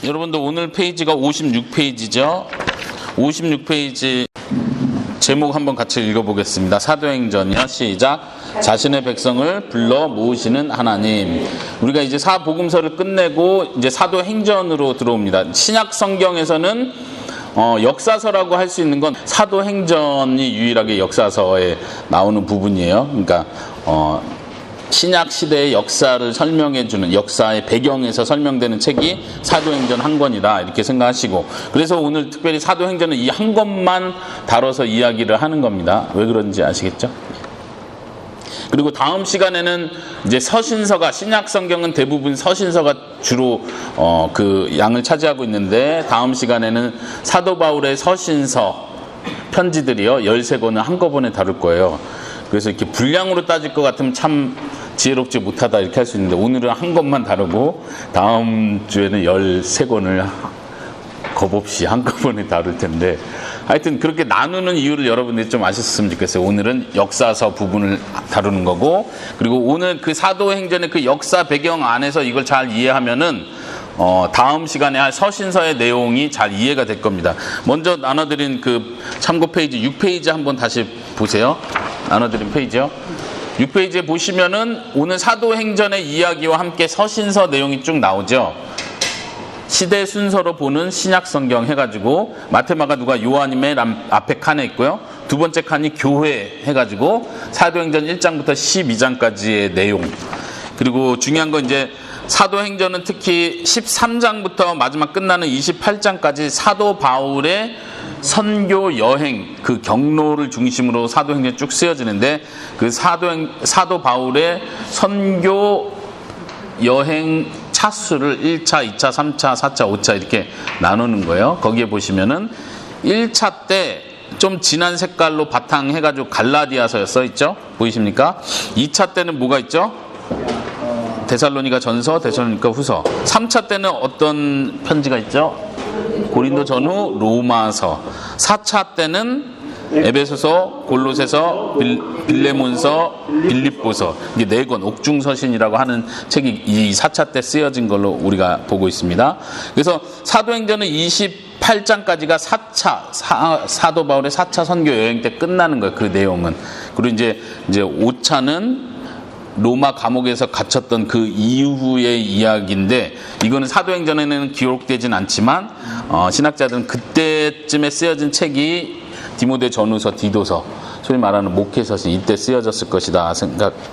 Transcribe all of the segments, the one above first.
여러분들 오늘 페이지가 56페이지죠. 56페이지 제목 한번 같이 읽어보겠습니다. 사도행전이요. 시작. 자신의 백성을 불러 모으시는 하나님. 우리가 이제 사복음서를 끝내고 이제 사도행전으로 들어옵니다. 신약 성경에서는 역사서라고 할 수 있는 건 사도행전이 유일하게 역사서에 나오는 부분이에요. 그러니까 신약 시대의 역사를 설명해주는, 역사의 배경에서 설명되는 책이 사도행전 한 권이다 이렇게 생각하시고, 그래서 오늘 특별히 사도행전은 이 한 권만 다뤄서 이야기를 하는 겁니다. 왜 그런지 아시겠죠? 그리고 다음 시간에는 이제 서신서가, 신약 성경은 대부분 서신서가 주로 그 양을 차지하고 있는데, 다음 시간에는 사도 바울의 서신서 편지들이요 13권을 한꺼번에 다룰 거예요. 그래서 이렇게 분량으로 따질 것 같으면 참 지혜롭지 못하다 이렇게 할 수 있는데, 오늘은 한 권만 다루고 다음 주에는 13권을 겁없이 한꺼번에 다룰 텐데, 하여튼 그렇게 나누는 이유를 여러분들이 좀 아셨으면 좋겠어요. 오늘은 역사서 부분을 다루는 거고, 그리고 오늘 그 사도행전의 그 역사 배경 안에서 이걸 잘 이해하면은 다음 시간에 할 서신서의 내용이 잘 이해가 될 겁니다. 먼저 나눠드린 그 참고 페이지 6페이지 한번 다시 보세요. 나눠드린 페이지요. 6페이지에 보시면은 오늘 사도행전의 이야기와 함께 서신서 내용이 쭉 나오죠. 시대 순서로 보는 신약 성경 해가지고 마테마가 누가 요한임의 앞에 칸에 있고요. 두 번째 칸이 교회 해가지고 사도행전 1장부터 12장까지의 내용. 그리고 중요한 건 이제 사도행전은 특히 13장부터 마지막 끝나는 28장까지 사도 바울의 선교 여행, 그 경로를 중심으로 사도행전이 쭉 쓰여지는데, 그 사도 바울의 선교 여행 차수를 1차, 2차, 3차, 4차, 5차 이렇게 나누는 거예요. 거기에 보시면은 1차 때 좀 진한 색깔로 바탕해가지고 갈라디아서에 써있죠? 보이십니까? 2차 때는 뭐가 있죠? 데살로니가 전서, 데살로니가 후서. 3차 때는 어떤 편지가 있죠? 고린도 전후, 로마서. 4차 때는 에베소서, 골로새서, 빌레몬서, 빌립보서. 이게 4권, 옥중서신이라고 하는 책이 이 4차 때 쓰여진 걸로 우리가 보고 있습니다. 그래서 사도행전은 28장까지가 4차, 사도 바울의 4차 선교 여행 때 끝나는 거예요. 그 내용은. 그리고 이제 5차는 로마 감옥에서 갇혔던 그 이후의 이야기인데, 이거는 사도행전에는 기록되진 않지만 신학자들은 그때쯤에 쓰여진 책이 디모데 전후서, 디도서, 소위 말하는 목회서신, 이때 쓰여졌을 것이다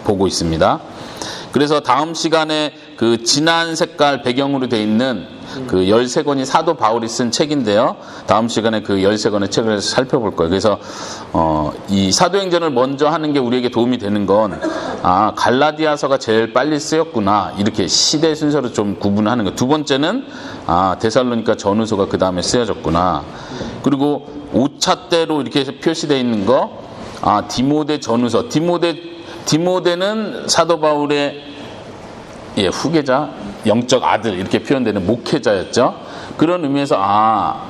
보고 있습니다. 그래서 다음 시간에 그 진한 색깔 배경으로 되어 있는 그 13권이 사도 바울이 쓴 책인데요. 다음 시간에 그 13권의 책을 살펴볼 거예요. 그래서 이 사도행전을 먼저 하는 게 우리에게 도움이 되는 건, 갈라디아서가 제일 빨리 쓰였구나, 이렇게 시대 순서로 좀 구분하는 거. 두 번째는 데살로니가 전후서가 그 다음에 쓰여졌구나. 그리고 5차 때로 이렇게 표시되어 있는 거, 디모데 전후서. 디모데는 사도 바울의 후계자, 영적 아들 이렇게 표현되는 목회자였죠. 그런 의미에서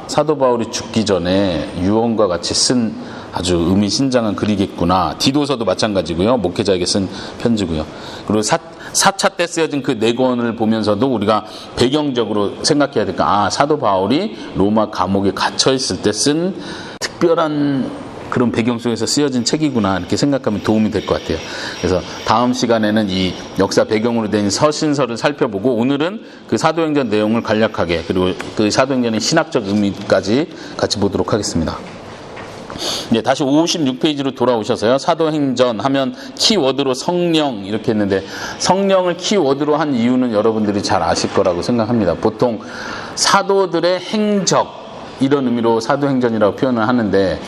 사도 바울이 죽기 전에 유언과 같이 쓴 아주 의미심장한 글이겠구나. 디도서도 마찬가지고요. 목회자에게 쓴 편지고요. 그리고 4차 때 쓰여진 그 4권을 보면서도 우리가 배경적으로 생각해야 될까, 사도 바울이 로마 감옥에 갇혀있을 때 쓴 특별한 그런 배경 속에서 쓰여진 책이구나, 이렇게 생각하면 도움이 될 것 같아요. 그래서 다음 시간에는 이 역사 배경으로 된 서신서를 살펴보고, 오늘은 그 사도행전 내용을 간략하게, 그리고 그 사도행전의 신학적 의미까지 같이 보도록 하겠습니다. 네, 다시 56페이지로 돌아오셔서요. 사도행전 하면 키워드로 성령 이렇게 했는데, 성령을 키워드로 한 이유는 여러분들이 잘 아실 거라고 생각합니다. 보통 사도들의 행적 이런 의미로 사도행전이라고 표현을 하는데,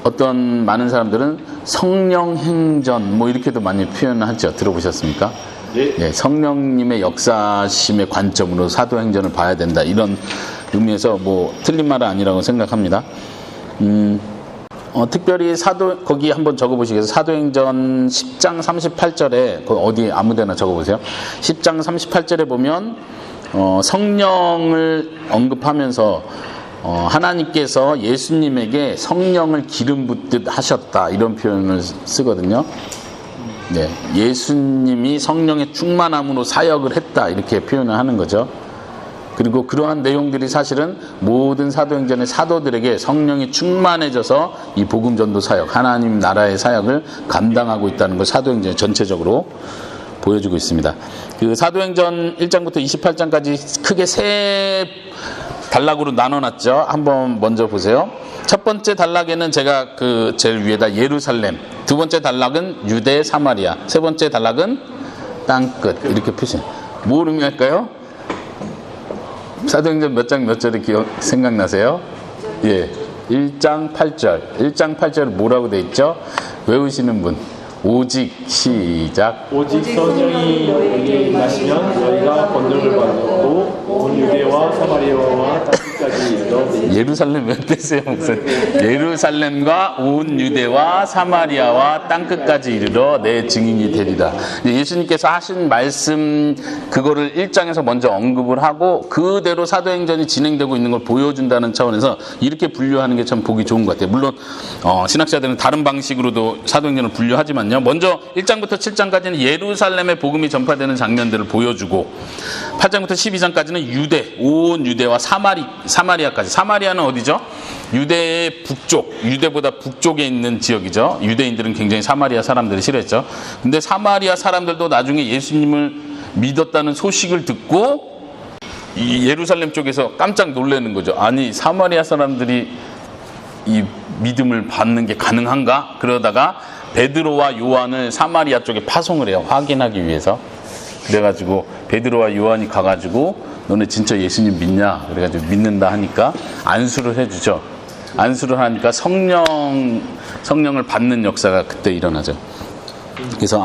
어떤 많은 사람들은 성령 행전 뭐 이렇게도 많이 표현을 하죠. 들어보셨습니까? 네, 성령님의 역사심의 관점으로 사도행전을 봐야 된다, 이런 의미에서 뭐 틀린 말은 아니라고 생각합니다. 특별히 거기 한번 적어보시겠어요? 사도행전 10장 38절에, 어디 아무데나 적어보세요. 10장 38절에 보면 성령을 언급하면서 하나님께서 예수님에게 성령을 기름 붓듯 하셨다, 이런 표현을 쓰거든요. 네, 예수님이 성령의 충만함으로 사역을 했다, 이렇게 표현을 하는 거죠. 그리고 그러한 내용들이 사실은 모든 사도행전의 사도들에게 성령이 충만해져서 이 복음 전도 사역, 하나님 나라의 사역을 감당하고 있다는 걸 사도행전이 전체적으로 보여주고 있습니다. 그 사도행전 1장부터 28장까지 크게 세 단락으로 나눠놨죠. 한번 먼저 보세요. 첫 번째 단락에는 제가 그 제일 위에다 예루살렘, 두 번째 단락은 유대 사마리아, 세 번째 단락은 땅끝 이렇게 표시. 뭘 의미할까요? 사도행전 몇 장 몇 절이 생각나세요? 예, 1장 8절. 1장 8절 뭐라고 돼 있죠? 외우시는 분. 오직 시작. 오직 성령이 너희에게 임하시면 너희가 권능을 받고 온 유대와 사마리아와 땅끝까지 이르러 예루살렘 몇 대세요, 목사님? 예루살렘과 온 유대와 사마리아와 땅끝까지 이르러 내 증인이 되리라. 예수님께서 하신 말씀 그거를 1장에서 먼저 언급을 하고 그대로 사도행전이 진행되고 있는 걸 보여준다는 차원에서 이렇게 분류하는 게 참 보기 좋은 것 같아요. 물론 신학자들은 다른 방식으로도 사도행전을 분류하지만요. 먼저 1장부터 7장까지는 예루살렘의 복음이 전파되는 장면들을 보여주고 8장부터 12장까지는 유대, 온 유대와 사마리아까지. 사마리아는 어디죠? 유대의 북쪽, 유대보다 북쪽에 있는 지역이죠. 유대인들은 굉장히 사마리아 사람들을 싫어했죠. 근데 사마리아 사람들도 나중에 예수님을 믿었다는 소식을 듣고 이 예루살렘 쪽에서 깜짝 놀라는 거죠. 아니, 사마리아 사람들이 이 믿음을 받는 게 가능한가? 그러다가 베드로와 요한을 사마리아 쪽에 파송을 해요. 확인하기 위해서. 그래가지고 베드로와 요한이 가가지고 너네 진짜 예수님 믿냐? 그래가지고 믿는다 하니까 안수를 해주죠. 안수를 하니까 성령을 받는 역사가 그때 일어나죠. 그래서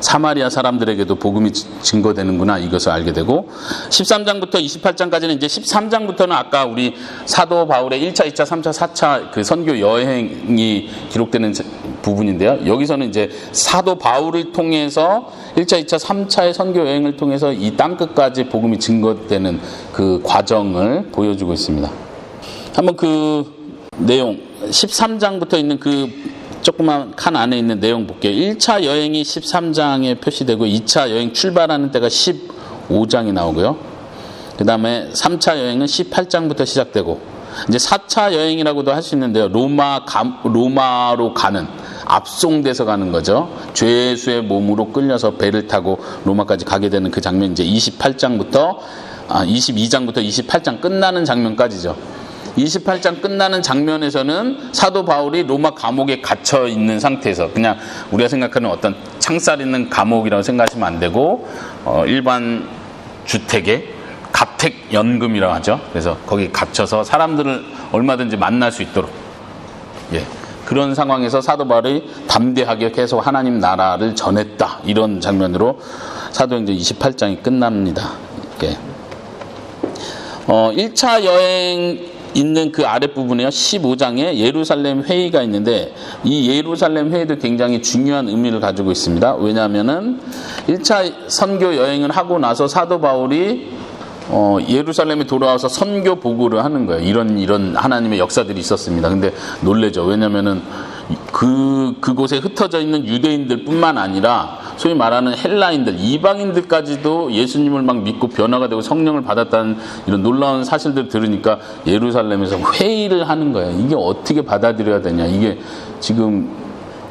사마리아 사람들에게도 복음이 증거되는구나 이것을 알게 되고 13장부터 28장까지는 이제 13장부터는 아까 우리 사도 바울의 1차, 2차, 3차, 4차 그 선교 여행이 기록되는 부분인데요. 여기서는 이제 사도 바울을 통해서 1차, 2차, 3차의 선교 여행을 통해서 이 땅끝까지 복음이 증거되는 그 과정을 보여주고 있습니다. 한번 그 내용 13장부터 있는 그 조그만 칸 안에 있는 내용 볼게요. 1차 여행이 13장에 표시되고 2차 여행 출발하는 때가 15장이 나오고요. 그 다음에 3차 여행은 18장부터 시작되고 이제 4차 여행이라고도 할 수 있는데요. 로마로 가는 압송돼서 가는 거죠. 죄수의 몸으로 끌려서 배를 타고 로마까지 가게 되는 그 장면 이제 22장부터 28장 끝나는 장면까지죠. 28장 끝나는 장면에서는 사도 바울이 로마 감옥에 갇혀 있는 상태에서 그냥 우리가 생각하는 어떤 창살 있는 감옥이라고 생각하시면 안 되고 일반 주택에 가택연금이라고 하죠. 그래서 거기 갇혀서 사람들을 얼마든지 만날 수 있도록 그런 상황에서 사도 바울이 담대하게 계속 하나님 나라를 전했다. 이런 장면으로 사도행전 28장이 끝납니다. 1차 여행 있는 그 아랫부분에요. 15장에 예루살렘 회의가 있는데 이 예루살렘 회의도 굉장히 중요한 의미를 가지고 있습니다. 왜냐하면은 1차 선교 여행을 하고 나서 사도 바울이 예루살렘에 돌아와서 선교 보고를 하는 거예요. 이런 하나님의 역사들이 있었습니다. 근데 놀래죠. 왜냐하면은 그곳에 흩어져 있는 유대인들 뿐만 아니라 소위 말하는 헬라인들, 이방인들까지도 예수님을 막 믿고 변화가 되고 성령을 받았다는 이런 놀라운 사실들을 들으니까 예루살렘에서 회의를 하는 거예요. 이게 어떻게 받아들여야 되냐. 이게 지금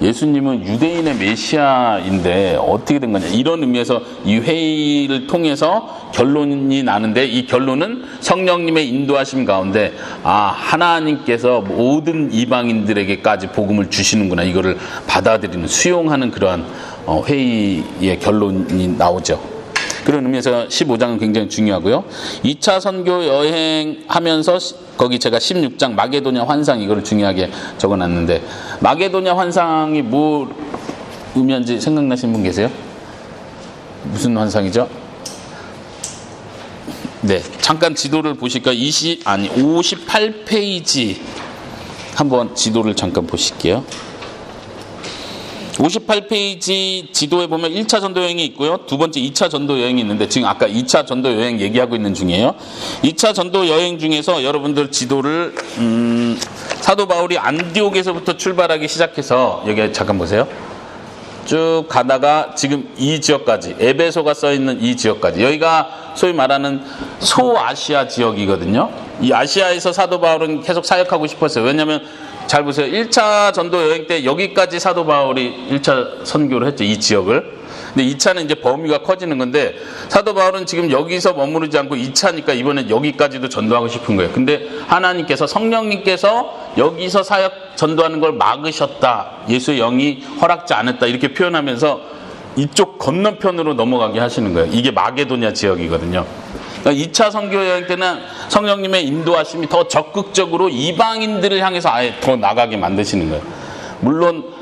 예수님은 유대인의 메시아인데 어떻게 된 거냐. 이런 의미에서 이 회의를 통해서 결론이 나는데 이 결론은 성령님의 인도하심 가운데 하나님께서 모든 이방인들에게까지 복음을 주시는구나. 이거를 받아들이는 수용하는 그러한 회의의 결론이 나오죠. 그런 의미에서 15장은 굉장히 중요하고요. 2차 선교 여행하면서 거기 제가 16장 마게도냐 환상 이거를 중요하게 적어놨는데 마게도냐 환상이 뭐 의미한지 생각나시는 분 계세요? 무슨 환상이죠? 네, 잠깐 지도를 보실까? 58페이지 한번 지도를 잠깐 보실게요. 58페이지 지도에 보면 1차 전도 여행이 있고요. 두 번째 2차 전도 여행이 있는데 지금 아까 2차 전도 여행 얘기하고 있는 중이에요. 2차 전도 여행 중에서 여러분들 지도를 사도 바울이 안디옥에서부터 출발하기 시작해서 여기 잠깐 보세요. 쭉 가다가 지금 이 지역까지, 에베소가 써 있는 이 지역까지, 여기가 소위 말하는 소아시아 지역이거든요. 이 아시아에서 사도 바울은 계속 사역하고 싶었어요. 왜냐하면 잘 보세요. 1차 전도 여행 때 여기까지 사도 바울이 1차 선교를 했죠. 이 지역을. 근데 2차는 이제 범위가 커지는 건데, 사도 바울은 지금 여기서 머무르지 않고 2차니까 이번엔 여기까지도 전도하고 싶은 거예요. 근데 하나님께서, 성령님께서 여기서 사역 전도하는 걸 막으셨다, 예수의 영이 허락지 않았다, 이렇게 표현하면서 이쪽 건너편으로 넘어가게 하시는 거예요. 이게 마게도냐 지역이거든요. 그러니까 2차 선교 여행 때는 성령님의 인도하심이 더 적극적으로 이방인들을 향해서 아예 더 나가게 만드시는 거예요. 물론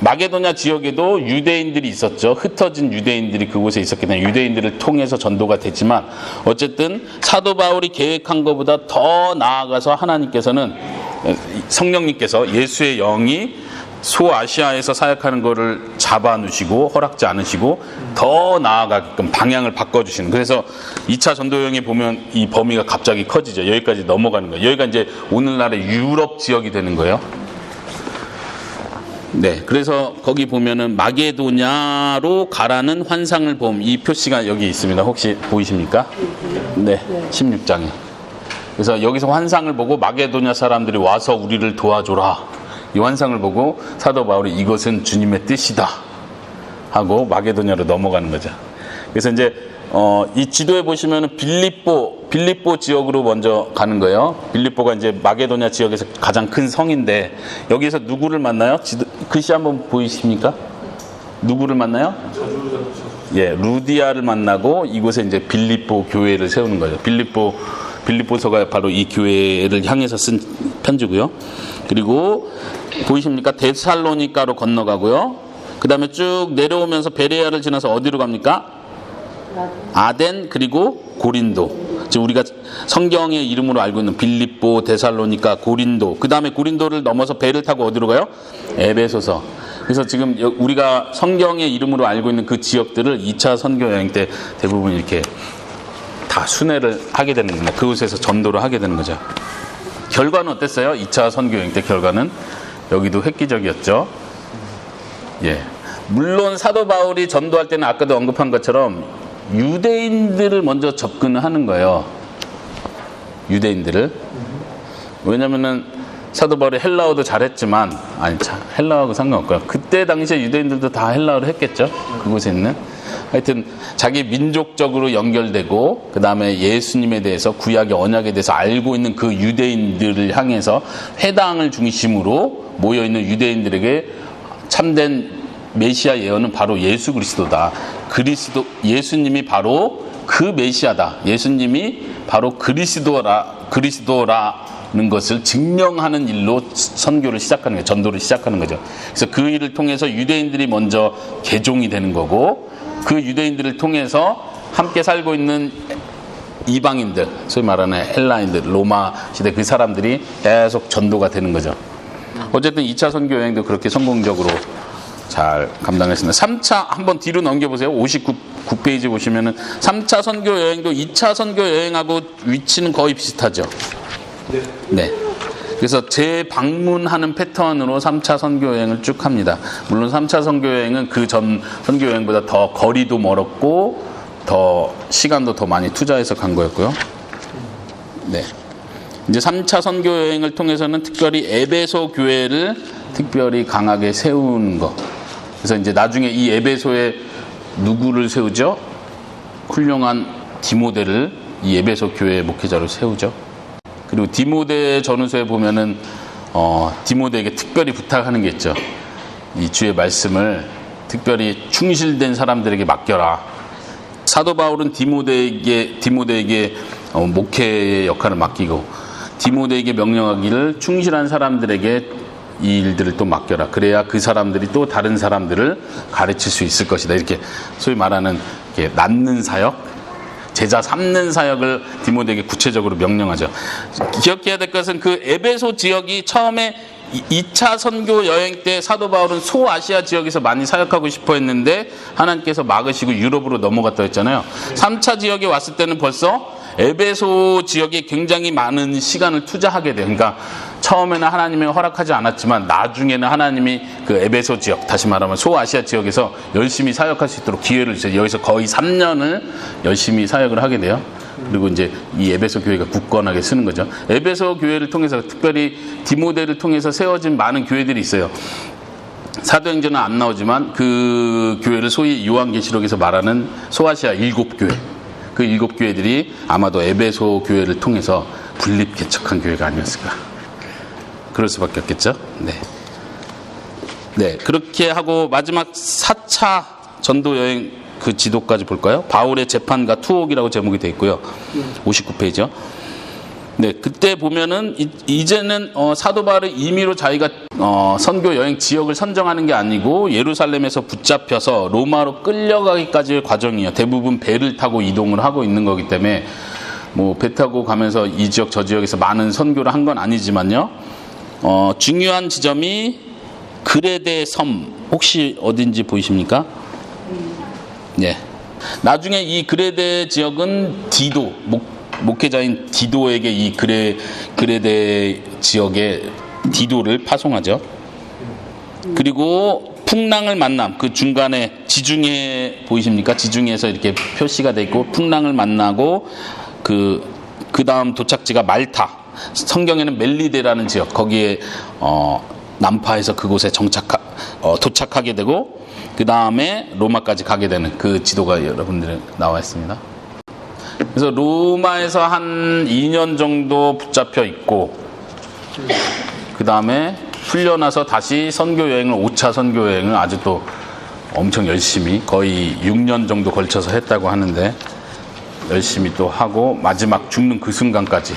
마게도냐 지역에도 유대인들이 있었죠. 흩어진 유대인들이 그곳에 있었기 때문에 유대인들을 통해서 전도가 됐지만, 어쨌든 사도 바울이 계획한 것보다 더 나아가서 하나님께서는, 성령님께서, 예수의 영이 소아시아에서 사역하는 것을 잡아놓으시고 허락지 않으시고 더 나아가게끔 방향을 바꿔주시는, 그래서 2차 전도여행에 보면 이 범위가 갑자기 커지죠. 여기까지 넘어가는 거예요. 여기가 이제 오늘날의 유럽 지역이 되는 거예요. 네, 그래서 거기 보면은 마게도냐로 가라는 환상을 봄, 이 표시가 여기 있습니다. 혹시 보이십니까? 네, 16장에. 그래서 여기서 환상을 보고 마게도냐 사람들이 와서 우리를 도와줘라, 이 환상을 보고 사도 바울이 이것은 주님의 뜻이다 하고 마게도냐로 넘어가는 거죠. 그래서 이제 이 지도에 보시면은 빌립보 지역으로 먼저 가는 거예요. 빌립보가 이제 마게도냐 지역에서 가장 큰 성인데, 여기서 누구를 만나요? 글씨 한번 보이십니까? 누구를 만나요? 예, 루디아를 만나고 이곳에 이제 빌립보 교회를 세우는 거죠. 빌립보서가 바로 이 교회를 향해서 쓴 편지고요. 그리고 보이십니까? 데살로니가로 건너가고요. 그 다음에 쭉 내려오면서 베레아를 지나서 어디로 갑니까? 아덴, 그리고 고린도. 지금 우리가 성경의 이름으로 알고 있는 빌립보, 데살로니가, 고린도. 그 다음에 고린도를 넘어서 배를 타고 어디로 가요? 에베소서. 그래서 지금 우리가 성경의 이름으로 알고 있는 그 지역들을 2차 선교 여행 때 대부분 이렇게 다 순회를 하게 되는 겁니다. 그곳에서 전도를 하게 되는 거죠. 결과는 어땠어요? 2차 선교 여행 때 결과는 여기도 획기적이었죠. 예. 물론 사도 바울이 전도할 때는 아까도 언급한 것처럼 유대인들을 먼저 접근을 하는 거예요. 유대인들을. 왜냐면은 사도 바울이 헬라어도 잘했지만, 헬라어하고 상관없고요. 그때 당시에 유대인들도 다 헬라어를 했겠죠. 그곳에 있는. 하여튼 자기 민족적으로 연결되고, 그 다음에 예수님에 대해서, 구약의 언약에 대해서 알고 있는 그 유대인들을 향해서 회당을 중심으로 모여있는 유대인들에게 참된 메시아 예언은 바로 예수 그리스도다. 예수님이 바로 그 메시아다. 예수님이 바로 그리스도라는 것을 증명하는 일로 선교를 시작하는 거예요. 전도를 시작하는 거죠. 그래서 그 일을 통해서 유대인들이 먼저 개종이 되는 거고, 그 유대인들을 통해서 함께 살고 있는 이방인들, 소위 말하는 헬라인들, 로마 시대 그 사람들이 계속 전도가 되는 거죠. 어쨌든 2차 선교 여행도 그렇게 성공적으로 잘 감당했습니다. 3차 한번 뒤로 넘겨보세요. 59페이지 보시면은 3차 선교 여행도 2차 선교 여행하고 위치는 거의 비슷하죠. 네. 그래서 재방문하는 패턴으로 3차 선교 여행을 쭉 합니다. 물론 3차 선교 여행은 그 전 선교 여행보다 더 거리도 멀었고 더 시간도 더 많이 투자해서 간 거였고요. 네. 이제 3차 선교 여행을 통해서는 특별히 에베소 교회를 특별히 강하게 세우는 거. 그래서 이제 나중에 이 에베소에 누구를 세우죠? 훌륭한 디모데를 이 에베소 교회의 목회자로 세우죠. 그리고 디모데 전후서에 보면은 디모데에게 특별히 부탁하는 게 있죠. 이 주의 말씀을 특별히 충실된 사람들에게 맡겨라. 사도 바울은 디모데에게 목회의 역할을 맡기고, 디모데에게 명령하기를 충실한 사람들에게 이 일들을 또 맡겨라. 그래야 그 사람들이 또 다른 사람들을 가르칠 수 있을 것이다. 이렇게 소위 말하는 이렇게 낳는 사역, 제자 삼는 사역을 디모데에게 구체적으로 명령하죠. 기억해야 될 것은 그 에베소 지역이 처음에 2차 선교 여행 때 사도 바울은 소아시아 지역에서 많이 사역하고 싶어 했는데 하나님께서 막으시고 유럽으로 넘어갔다 했잖아요. 3차 지역에 왔을 때는 벌써 에베소 지역에 굉장히 많은 시간을 투자하게 돼요. 그러니까 처음에는 하나님이 허락하지 않았지만 나중에는 하나님이 그 에베소 지역, 다시 말하면 소아시아 지역에서 열심히 사역할 수 있도록 기회를 주세요. 여기서 거의 3년을 열심히 사역을 하게 돼요. 그리고 이제 이 에베소 교회가 굳건하게 쓰는 거죠. 에베소 교회를 통해서, 특별히 디모데를 통해서 세워진 많은 교회들이 있어요. 사도행전은 안 나오지만 그 교회를 소위 요한계시록에서 말하는 소아시아 7교회, 그 7교회들이 아마도 에베소 교회를 통해서 분립 개척한 교회가 아니었을까. 그럴 수밖에 없겠죠. 네. 네, 그렇게 하고 마지막 4차 전도 여행 그 지도까지 볼까요? 바울의 재판과 투옥이라고 제목이 되어 있고요. 59페이지요. 네, 그때 보면은 이제는 사도 바울이 임의로 자기가 선교 여행 지역을 선정하는 게 아니고 예루살렘에서 붙잡혀서 로마로 끌려가기까지의 과정이에요. 대부분 배를 타고 이동을 하고 있는 거기 때문에 뭐 배 타고 가면서 이 지역 저 지역에서 많은 선교를 한 건 아니지만요. 중요한 지점이 그레데 섬, 혹시 어딘지 보이십니까? 네. 나중에 이 그레데 지역은 디도, 목회자인 디도에게 이 그레데 지역의 디도를 파송하죠. 그리고 풍랑을 만남, 그 중간에 지중해 보이십니까? 지중해에서 이렇게 표시가 돼 있고 풍랑을 만나고 그 다음 도착지가 말타. 성경에는 멜리데라는 지역, 거기에 남파에서 그곳에 도착하게 되고 그 다음에 로마까지 가게 되는 그 지도가 여러분들 나와 있습니다. 그래서 로마에서 한 2년 정도 붙잡혀 있고 그 다음에 풀려나서 다시 선교 여행을 5차 선교 여행을 아주 또 엄청 열심히 거의 6년 정도 걸쳐서 했다고 하는데 열심히 또 하고 마지막 죽는 그 순간까지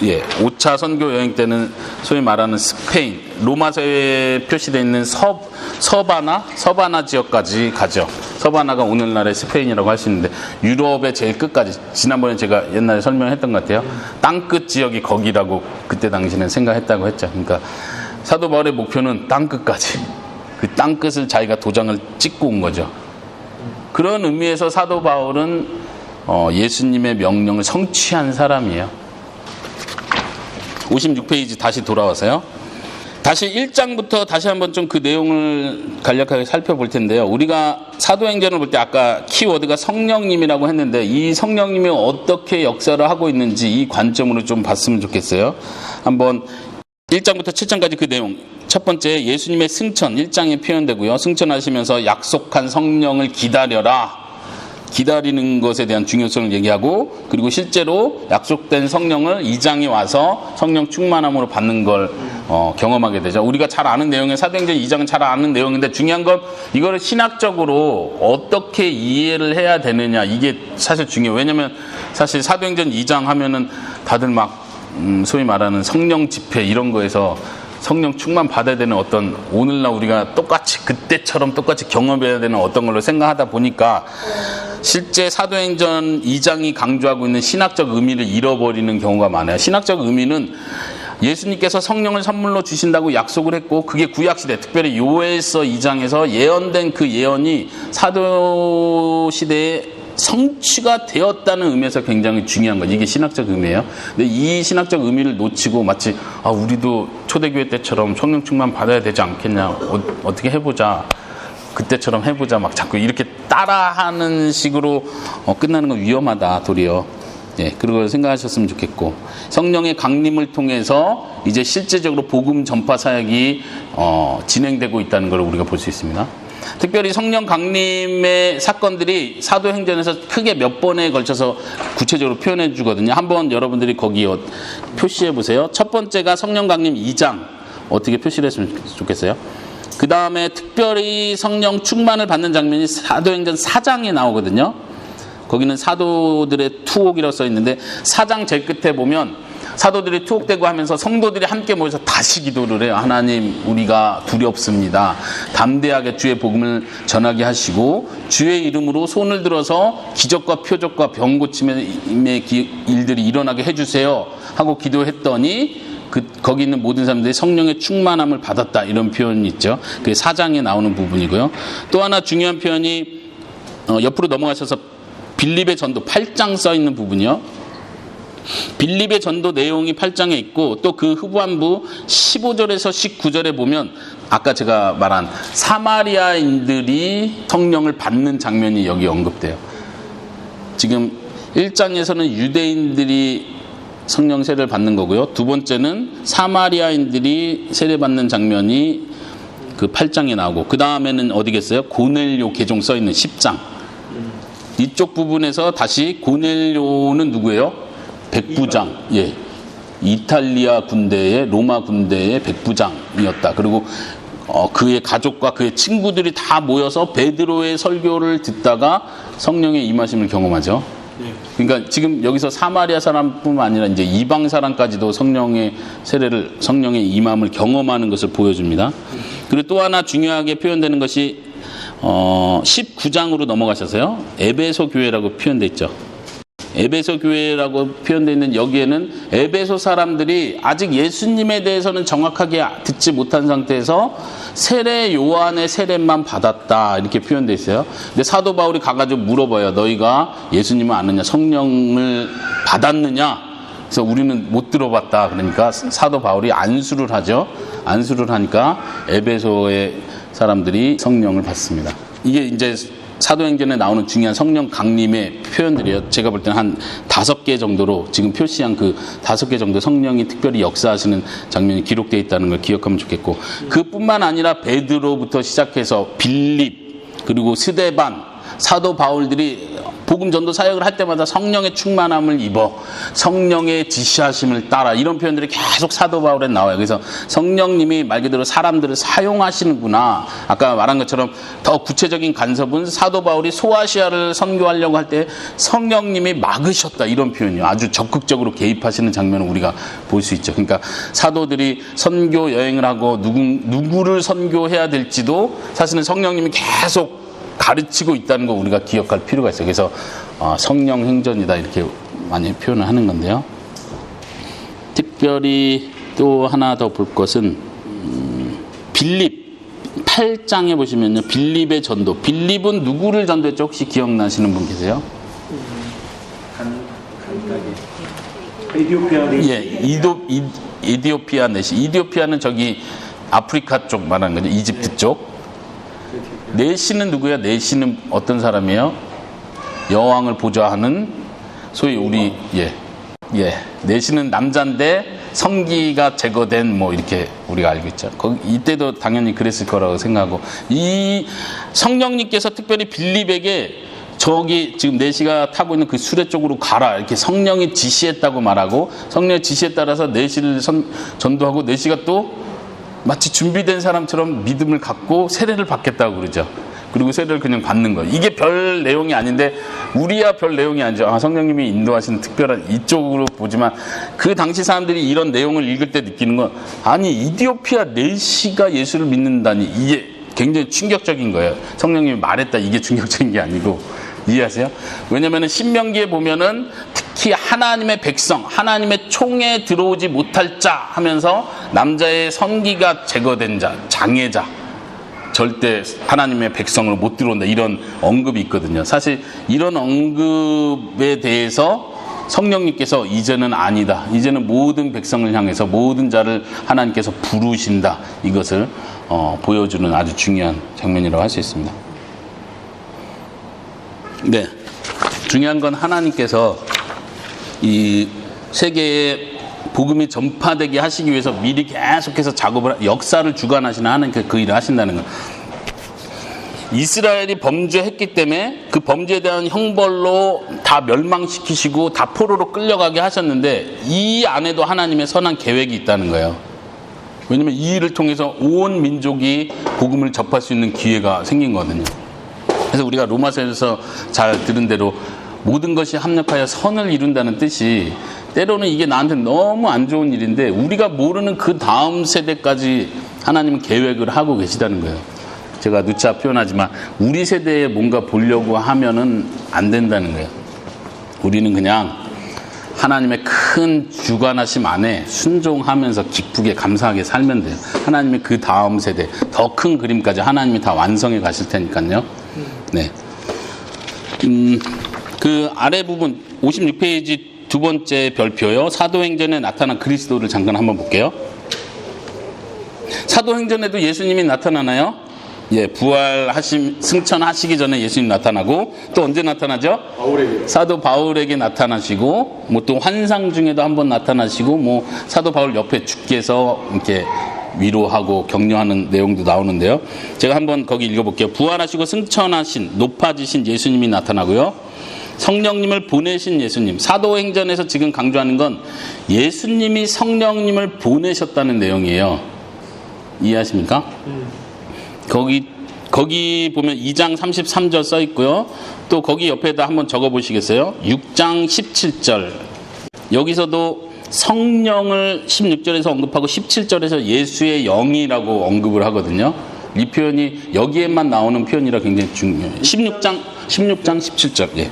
5차 선교 여행 때는 소위 말하는 스페인, 로마서에 표시되어 있는 서바나 지역까지 가죠. 서바나가 오늘날의 스페인이라고 할 수 있는데 유럽의 제일 끝까지, 지난번에 제가 옛날에 설명했던 것 같아요. 땅끝 지역이 거기라고 그때 당시는 생각했다고 했죠. 그러니까 사도 바울의 목표는 땅끝까지, 그 땅끝을 자기가 도장을 찍고 온 거죠. 그런 의미에서 사도 바울은 예수님의 명령을 성취한 사람이에요. 56페이지 다시 돌아와서요. 다시 1장부터 다시 한번 좀 그 내용을 간략하게 살펴볼 텐데요. 우리가 사도행전을 볼 때 아까 키워드가 성령님이라고 했는데 이 성령님이 어떻게 역사를 하고 있는지 이 관점으로 좀 봤으면 좋겠어요. 한번 1장부터 7장까지 그 내용. 첫 번째, 예수님의 승천 1장에 표현되고요. 승천하시면서 약속한 성령을 기다려라. 기다리는 것에 대한 중요성을 얘기하고, 그리고 실제로 약속된 성령을 2장에 와서 성령 충만함으로 받는 걸 경험하게 되죠. 우리가 잘 아는 내용에 사도행전 2장은 잘 아는 내용인데 중요한 건 이거를 신학적으로 어떻게 이해를 해야 되느냐, 이게 사실 중요해요. 왜냐면 사실 사도행전 2장 하면은 다들 막 소위 말하는 성령 집회 이런 거에서 성령 충만 받아야 되는 어떤, 오늘날 우리가 똑같이 그때처럼 똑같이 경험해야 되는 어떤 걸로 생각하다 보니까 실제 사도행전 2장이 강조하고 있는 신학적 의미를 잃어버리는 경우가 많아요. 신학적 의미는 예수님께서 성령을 선물로 주신다고 약속을 했고, 그게 구약시대, 특별히 요엘서 2장에서 예언된 그 예언이 사도시대에 성취가 되었다는 의미에서 굉장히 중요한 거죠. 이게 신학적 의미예요. 근데 이 신학적 의미를 놓치고 마치 우리도 초대교회 때처럼 성령 충만 받아야 되지 않겠냐, 어떻게 해보자, 그때처럼 해보자, 막 자꾸 이렇게 따라하는 식으로 끝나는 건 위험하다, 도리어. 그걸 생각하셨으면 좋겠고, 성령의 강림을 통해서 이제 실제적으로 복음 전파 사역이 진행되고 있다는 걸 우리가 볼 수 있습니다. 특별히 성령 강림의 사건들이 사도행전에서 크게 몇 번에 걸쳐서 구체적으로 표현해 주거든요. 한번 여러분들이 거기 표시해 보세요. 첫 번째가 성령 강림 2장, 어떻게 표시를 했으면 좋겠어요? 그 다음에 특별히 성령 충만을 받는 장면이 사도행전 4장에 나오거든요. 거기는 사도들의 투옥이라고 써 있는데 4장 제일 끝에 보면 사도들이 투옥되고 하면서 성도들이 함께 모여서 다시 기도를 해요. 하나님, 우리가 두렵습니다. 담대하게 주의 복음을 전하게 하시고 주의 이름으로 손을 들어서 기적과 표적과 병 고침의 일들이 일어나게 해주세요 하고 기도했더니 거기 있는 모든 사람들이 성령의 충만함을 받았다, 이런 표현이 있죠. 그게 4장에 나오는 부분이고요. 또 하나 중요한 표현이 옆으로 넘어가셔서 빌립의 전도 8장 써 있는 부분이요. 빌립의 전도 내용이 8장에 있고 또 그 후반부 15절에서 19절에 보면 아까 제가 말한 사마리아인들이 성령을 받는 장면이 여기 언급돼요. 지금 1장에서는 유대인들이 성령 세례를 받는 거고요. 두 번째는 사마리아인들이 세례받는 장면이 그 8장에 나오고 그 다음에는 어디겠어요? 고넬료 계종 써있는 10장. 이쪽 부분에서 다시 고넬료는 누구예요? 백부장. 예. 이탈리아 군대의 로마 군대의 백부장이었다. 그리고 그의 가족과 그의 친구들이 다 모여서 베드로의 설교를 듣다가 성령의 임하심을 경험하죠. 그러니까 지금 여기서 사마리아 사람뿐만 아니라 이제 이방 사람까지도 성령의 세례를 성령의 임함을 경험하는 것을 보여줍니다. 그리고 또 하나 중요하게 표현되는 것이 19장으로 넘어가셔서요. 에베소 교회라고 표현되어 있죠. 에베소 교회라고 표현되어 있는 여기에는 에베소 사람들이 아직 예수님에 대해서는 정확하게 듣지 못한 상태에서 세례 요한의 세례만 받았다 이렇게 표현되어 있어요. 근데 사도 바울이 가가지고 물어봐요. 너희가 예수님을 아느냐, 성령을 받았느냐? 그래서 우리는 못 들어봤다. 그러니까 사도 바울이 안수를 하죠. 안수를 하니까 에베소의 사람들이 성령을 받습니다. 이게 이제 사도행전에 나오는 중요한 성령 강림의 표현들이에요. 제가 볼 때는 한 5개 정도로 지금 표시한 그 5개 정도 성령이 특별히 역사하시는 장면이 기록되어 있다는 걸 기억하면 좋겠고, 그뿐만 아니라 베드로부터 시작해서 빌립 그리고 스데반, 사도 바울들이 복음 전도 사역을 할 때마다 성령의 충만함을 입어 성령의 지시하심을 따라 이런 표현들이 계속 사도 바울에 나와요. 그래서 성령님이 말 그대로 사람들을 사용하시는구나. 아까 말한 것처럼 더 구체적인 간섭은 사도 바울이 소아시아를 선교하려고 할 때 성령님이 막으셨다 이런 표현이요. 아주 적극적으로 개입하시는 장면을 우리가 볼 수 있죠. 그러니까 사도들이 선교 여행을 하고 누구를 선교해야 될지도 사실은 성령님이 계속 가르치고 있다는 거 우리가 기억할 필요가 있어요. 그래서 성령 행전이다 이렇게 많이 표현을 하는 건데요. 특별히 또 하나 더 볼 것은 빌립 8장에 보시면요. 빌립의 전도. 빌립은 누구를 전도했죠? 혹시 기억나시는 분 계세요? 에티오피아 내시. 예, 이디오피아 내시. 이디오피아는 저기 아프리카 쪽 말하는 거죠. 이집트 쪽. 내시는 누구야? 내시는 어떤 사람이에요? 여왕을 보좌하는 소위 우리 내시는 남자인데 성기가 제거된 뭐 이렇게 우리가 알고 있죠. 이때도 당연히 그랬을 거라고 생각하고, 이 성령님께서 특별히 빌립에게 저기 지금 내시가 타고 있는 그 수레 쪽으로 가라 이렇게 성령이 지시했다고 말하고, 성령의 지시에 따라서 내시를 전도하고 내시가 또 마치 준비된 사람처럼 믿음을 갖고 세례를 받겠다고 그러죠. 그리고 세례를 그냥 받는 거예요. 이게 별 내용이 아닌데 우리야 별 내용이 아니죠. 성령님이 인도하시는 특별한 이쪽으로 보지만 그 당시 사람들이 이런 내용을 읽을 때 느끼는 건, 아니 이디오피아 내시가 예수를 믿는다니, 이게 굉장히 충격적인 거예요. 성령님이 말했다 이게 충격적인 게 아니고, 이해하세요? 왜냐면은 신명기에 보면은 특히 하나님의 백성, 하나님의 총에 들어오지 못할 자 하면서 남자의 성기가 제거된 자, 장애자, 절대 하나님의 백성으로 못 들어온다 이런 언급이 있거든요. 사실 이런 언급에 대해서 성령님께서 이제는 아니다. 이제는 모든 백성을 향해서 모든 자를 하나님께서 부르신다. 이것을 보여주는 아주 중요한 장면이라고 할 수 있습니다. 네, 중요한 건 하나님께서 이 세계에 복음이 전파되게 하시기 위해서 미리 계속해서 역사를 주관하시는 하나님께서 그 일을 하신다는 것. 이스라엘이 범죄했기 때문에 그 범죄에 대한 형벌로 다 멸망시키시고 다 포로로 끌려가게 하셨는데, 이 안에도 하나님의 선한 계획이 있다는 거예요. 왜냐하면 이 일을 통해서 온 민족이 복음을 접할 수 있는 기회가 생긴 거거든요. 그래서 우리가 로마서에서 잘 들은 대로 모든 것이 합력하여 선을 이룬다는 뜻이, 때로는 이게 나한테 너무 안 좋은 일인데 우리가 모르는 그 다음 세대까지 하나님은 계획을 하고 계시다는 거예요. 제가 누차 표현하지만 우리 세대에 뭔가 보려고 하면은 안 된다는 거예요. 우리는 그냥 하나님의 큰 주관하심 안에 순종하면서 기쁘게 감사하게 살면 돼요. 하나님의 그 다음 세대, 더 큰 그림까지 하나님이 다 완성해 가실 테니까요. 네. 그 아래 부분 56페이지 두 번째 별표요. 사도행전에 나타난 그리스도를 잠깐 한번 볼게요. 사도행전에도 예수님이 나타나나요? 예, 승천하시기 전에 예수님 나타나고, 또 언제 나타나죠? 바울에게. 사도 바울에게 나타나시고, 뭐 또 환상 중에도 한번 나타나시고, 뭐 사도 바울 옆에 주께서 이렇게 위로하고 격려하는 내용도 나오는데요. 제가 한번 거기 읽어볼게요. 부활하시고 승천하신, 높아지신 예수님이 나타나고요. 성령님을 보내신 예수님. 사도행전에서 지금 강조하는 건 예수님이 성령님을 보내셨다는 내용이에요. 이해하십니까? 거기 보면 2장 33절 써 있고요. 또 거기 옆에다 한번 적어 보시겠어요? 6장 17절. 여기서도 성령을 16절에서 언급하고 17절에서 예수의 영이라고 언급을 하거든요. 이 표현이 여기에만 나오는 표현이라 굉장히 중요해요. 16장 17절. 예.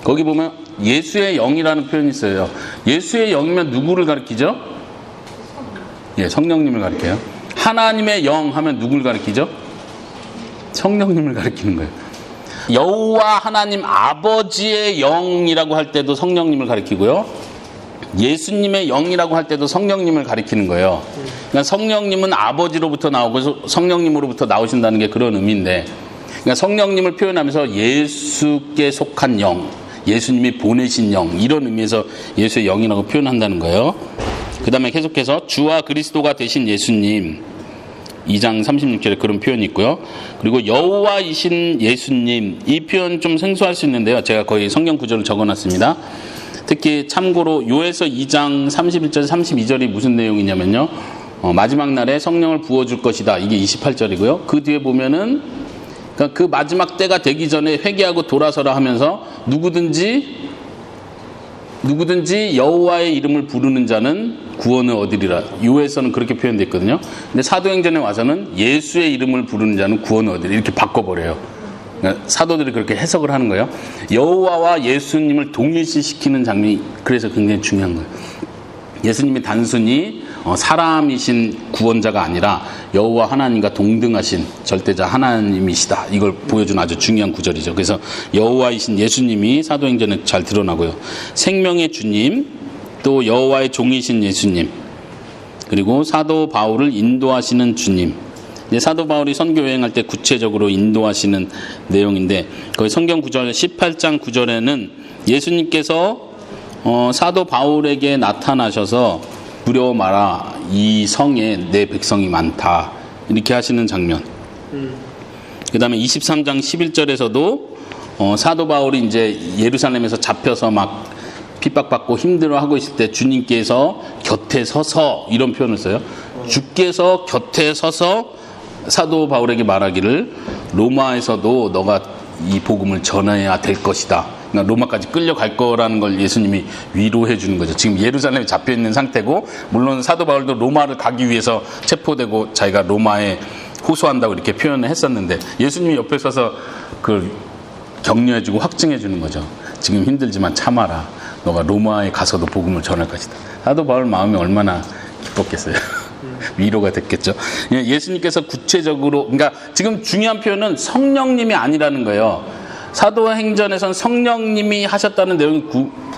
거기 보면 예수의 영이라는 표현이 있어요. 예수의 영이면 누구를 가리키죠? 예, 성령님을 가리켜요. 하나님의 영 하면 누구를 가리키죠? 성령님을 가리키는 거예요. 여호와 하나님 아버지의 영이라고 할 때도 성령님을 가리키고요. 예수님의 영이라고 할 때도 성령님을 가리키는 거예요. 그러니까 성령님은 아버지로부터 나오고 성령님으로부터 나오신다는 게 그런 의미인데, 그러니까 성령님을 표현하면서 예수께 속한 영, 예수님이 보내신 영, 이런 의미에서 예수의 영이라고 표현한다는 거예요. 그 다음에 계속해서 주와 그리스도가 되신 예수님, 2장 36절에 그런 표현이 있고요. 그리고 여호와이신 예수님, 이 표현 좀 생소할 수 있는데요. 제가 거의 성경 구절을 적어놨습니다. 특히 참고로 요에서 2장 31절 32절이 무슨 내용이냐면요, 마지막 날에 성령을 부어줄 것이다, 이게 28절이고요. 그 뒤에 보면은 그 마지막 때가 되기 전에 회개하고 돌아서라 하면서 누구든지 여호와의 이름을 부르는 자는 구원을 얻으리라. 요에서는 그렇게 표현되어 있거든요. 근데 사도행전에 와서는 예수의 이름을 부르는 자는 구원을 얻으리라, 이렇게 바꿔버려요. 그러니까 사도들이 그렇게 해석을 하는 거예요. 여호와와 예수님을 동일시시키는 장면이 그래서 굉장히 중요한 거예요. 예수님이 단순히 사람이신 구원자가 아니라 여호와 하나님과 동등하신 절대자 하나님이시다, 이걸 보여주는 아주 중요한 구절이죠. 그래서 여호와이신 예수님이 사도행전에 잘 드러나고요. 생명의 주님, 또 여호와의 종이신 예수님, 그리고 사도 바울을 인도하시는 주님. 사도 바울이 선교 여행할 때 구체적으로 인도하시는 내용인데, 거기 성경 구절 18장 9절에는 예수님께서 사도 바울에게 나타나셔서 두려워 마라, 이 성에 내 백성이 많다, 이렇게 하시는 장면. 그 다음에 23장 11절에서도 사도 바울이 이제 예루살렘에서 잡혀서 막 핍박받고 힘들어하고 있을 때 주님께서 곁에 서서, 이런 표현을 써요. 주께서 곁에 서서 사도 바울에게 말하기를 로마에서도 너가 이 복음을 전해야 될 것이다. 그러니까 로마까지 끌려갈 거라는 걸 예수님이 위로해 주는 거죠. 지금 예루살렘에 잡혀 있는 상태고, 물론 사도 바울도 로마를 가기 위해서 체포되고 자기가 로마에 호소한다고 이렇게 표현을 했었는데, 예수님이 옆에 서서 그걸 격려해 주고 확증해 주는 거죠. 지금 힘들지만 참아라. 너가 로마에 가서도 복음을 전할 것이다. 사도 바울 마음이 얼마나 기뻤겠어요. 위로가 됐겠죠. 예수님께서 구체적으로, 그러니까 지금 중요한 표현은 성령님이 아니라는 거예요. 사도행전에서는 성령님이 하셨다는 내용이